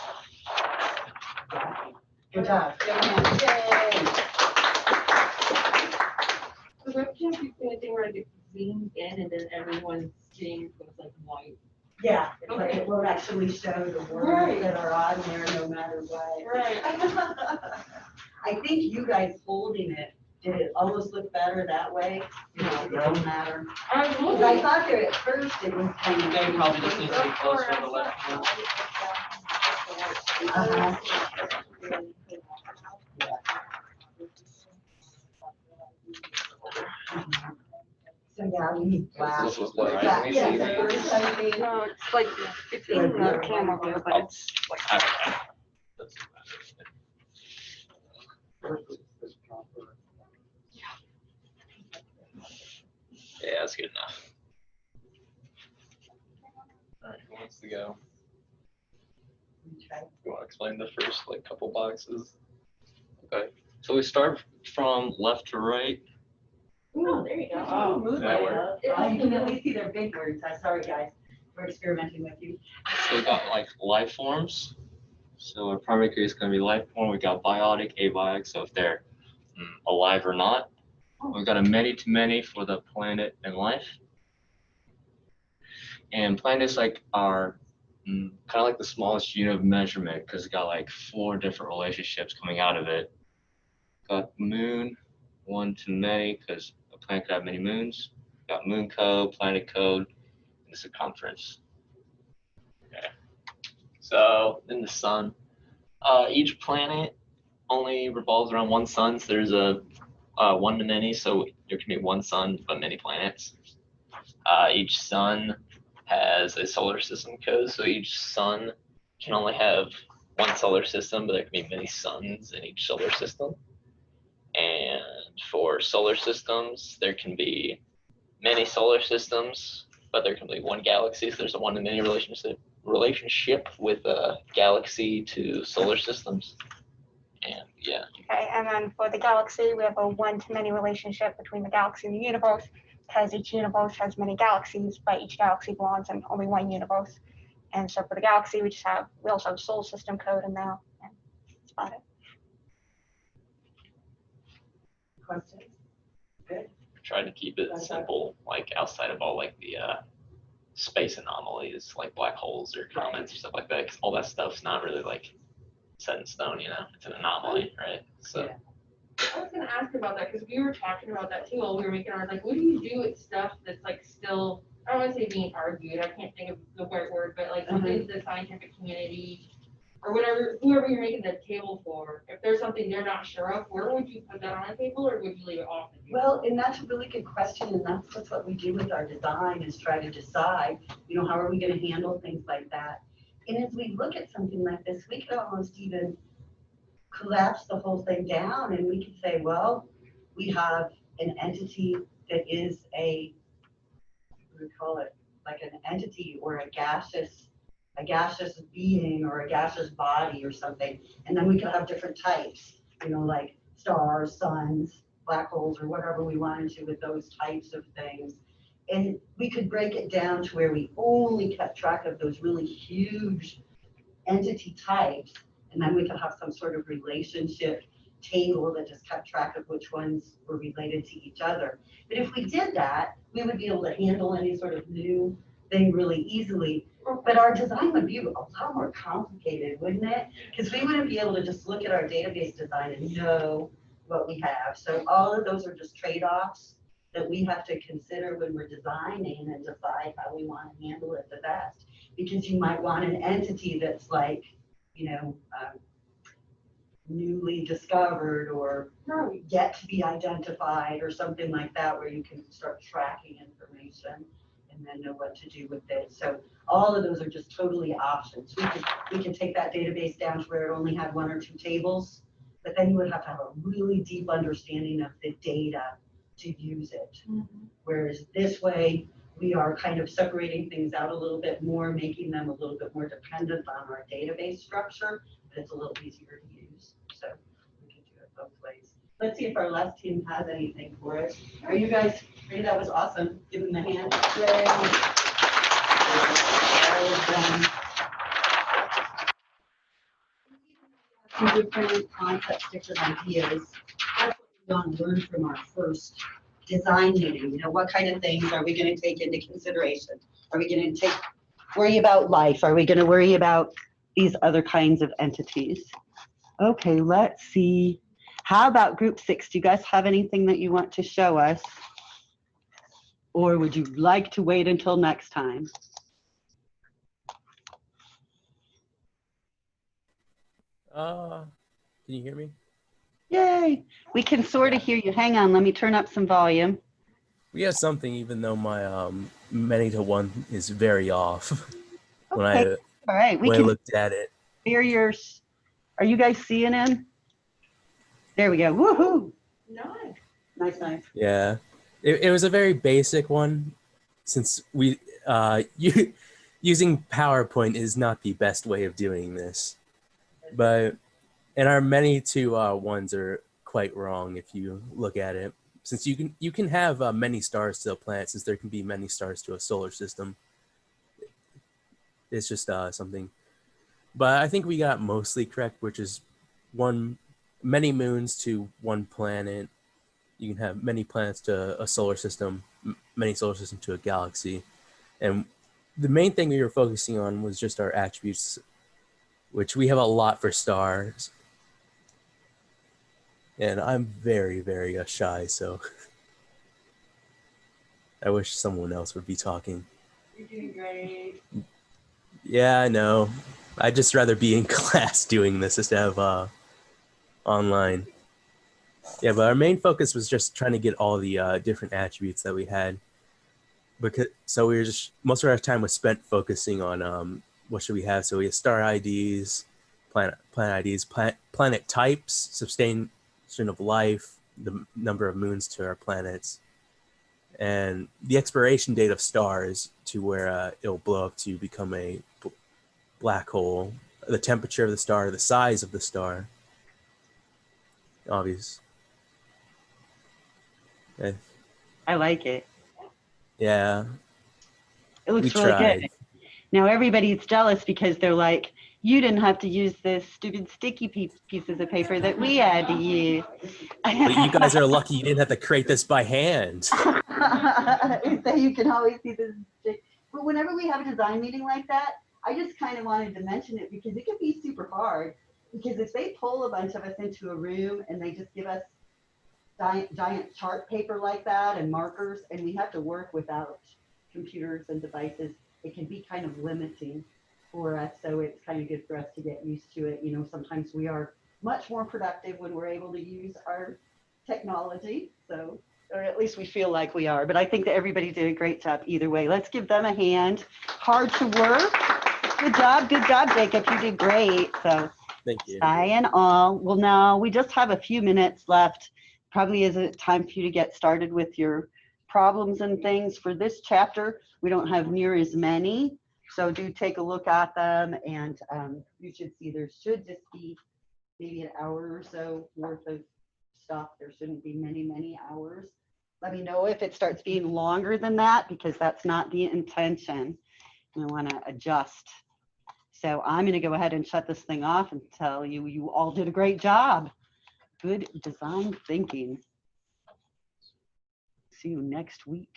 Yeah. Good job. Yay. The webcam keeps anything where it zooms in and then everyone's James was like white. Yeah, it's like Okay. it won't actually show the words Right. that are on there no matter what. Right. I think you guys holding it, did it almost look better that way? It doesn't matter. Because I thought there at first it was kind of. They probably just need to be closer to the left. Uh-huh. So yeah, we need black. This was what, right? Black, Let me yeah, see. the first I think. No, it's like, it's in the camera view, but it's like. Yeah, that's good enough. All right, who wants to go? You want to explain the first like couple boxes? Okay, so we start from left to right. Oh, there you go. Oh, Move that it worked. up. Oh, you can at least see their big words. I'm sorry, guys. We're experimenting with you. So we got like life forms. So our primary case is going to be life form. We got biotic, abiotic. So if they're alive or not. We've got a many-to-many for the planet and life. And planets like are kind of like the smallest unit of measurement because it's got like 4 different relationships coming out of it. Got moon, one to many because a planet could have many moons. Got moon code, planet code, and the circumference. Okay. So then the sun. Each planet only revolves around one sun. So there's a one to many, so there can be one sun but many planets. Each sun has a solar system code, so each sun can only have one solar system, but there can be many suns in each solar system. And for solar systems, there can be many solar systems, but there can be one galaxy, so there's a one to many relationship with a galaxy to solar systems. And yeah. Okay, and then for the galaxy, we have a one-to-many relationship between the galaxy and the universe, because each universe has many galaxies, but each galaxy belongs in only one universe. And so for the galaxy, we also have solar system code in there, and that's about it. Questions? Good. Try to keep it simple, like outside of all like the space anomalies, like black holes or comets or stuff like that. 'Cause all that stuff's not really like set in stone, you know, it's an anomaly, right? So. Yeah. I was gonna ask about that, because we were talking about that too while we were making ours, like, what do you do with stuff that's like still, I don't wanna say being argued, I can't think of the right word, but like within the scientific community, or whatever, whoever you're making the table for, if there's something they're not sure of, where would you put that on a table, or would you leave it off the table? Well, and that's a really good question, and that's what we do with our design, is try to decide, you know, how are we gonna handle things like that. And as we look at something like this, we could almost even collapse the whole thing down, and we could say, well, we have an entity that is what do we call it, like an entity or a gaseous being or a gaseous body or something. And then we could have different types, you know, like stars, suns, black holes, or whatever we wanted to with those types of things. And we could break it down to where we only kept track of those really huge entity types. And then we could have some sort of relationship table that just kept track of which ones were related to each other. But if we did that, we would be able to handle any sort of new thing really easily. But our design would be a lot more complicated, wouldn't it? Because we wouldn't be able to just look at our database design and know what we have. So all of those are just trade-offs that we have to consider when we're designing and decide how we want to handle it the best. Because you might want an entity that's like, you know, newly discovered or yet to be identified or something like that, where you can start tracking information and then know what to do with it. So all of those are just totally options. We can take that database down to where it only had 1 or 2 tables, but then you would have to have a really deep understanding of the data to use it. Whereas this way, we are kind of separating things out a little bit more, making them a little bit more dependent on our database structure, but it's a little easier to use. So we can do it both ways. Let's see if our left team has anything for us. Are you guys ready? That was awesome. Give them the hand. Yay. Some different concepts, different ideas. That's what we want to learn from our first design meeting, you know, what kind of things are we going to take into consideration? Are we going to worry about life? Are we going to worry about these other kinds of entities? Okay, let's see. How about group 6? Do you guys have anything that you want to show us? Or would you like to wait until next time? Can you hear me? Yay, we can sort of hear you. Hang on, let me turn up some volume. We have something, even though my many to one is very off. when Okay, I all right, we when I can looked at it. hear yours. Are you guys seeing him? There we go. Woohoo! Nice. Nice, nice. Yeah, it was a very basic one, since we using PowerPoint is not the best way of doing this, but and our many to ones are quite wrong if you look at it, since you can have many stars to a planet, since there can be many stars to a solar system. It's just something, but I think we got mostly correct, which is many moons to one planet. You can have many planets to a solar system, many solar systems to a galaxy. And the main thing we were focusing on was just our attributes, which we have a lot for stars. And I'm very, very shy, so I wish someone else would be talking. You're doing great. Yeah, I know. I'd just rather be in class doing this instead of online. Yeah, but our main focus was just trying to get all the different attributes that we had. So we were just, most of our time was spent focusing on what should we have. So we have star IDs, planet IDs, planet types, sustain of life, the number of moons to our planets, and the expiration date of stars to where it'll blow up to become a black hole, the temperature of the star, the size of the star. Obvious. I like it. Yeah. It looks We really tried. good. Now everybody's jealous because they're like, you didn't have to use this stupid sticky pieces of paper that we had to use. But you guys are lucky you didn't have to create this by hand. So you can always see this. But whenever we have a design meeting like that, I just kind of wanted to mention it because it can be super hard. Because if they pull a bunch of us into a room and they just give us giant chart paper like that and markers, and we have to work without computers and devices, it can be kind of limiting for us. So it's kind of good for us to get used to it. You know, sometimes we are much more productive when we're able to use our technology. So, or at least we feel like we are. But I think that everybody did a great job either way. Let's give them a hand. Hard to work. Good job, Jacob. You did great. So Thank you. Sky and all. Well, now we just have a few minutes left. Probably is it time for you to get started with your problems and things. For this chapter, we don't have near as many. So do take a look at them, and you should see there should just be maybe an hour or so worth of stuff. There shouldn't be many hours. Let me know if it starts being longer than that, because that's not the intention. I want to adjust. So I'm going to go ahead and shut this thing off and tell you, you all did a great job. Good design thinking. See you next week.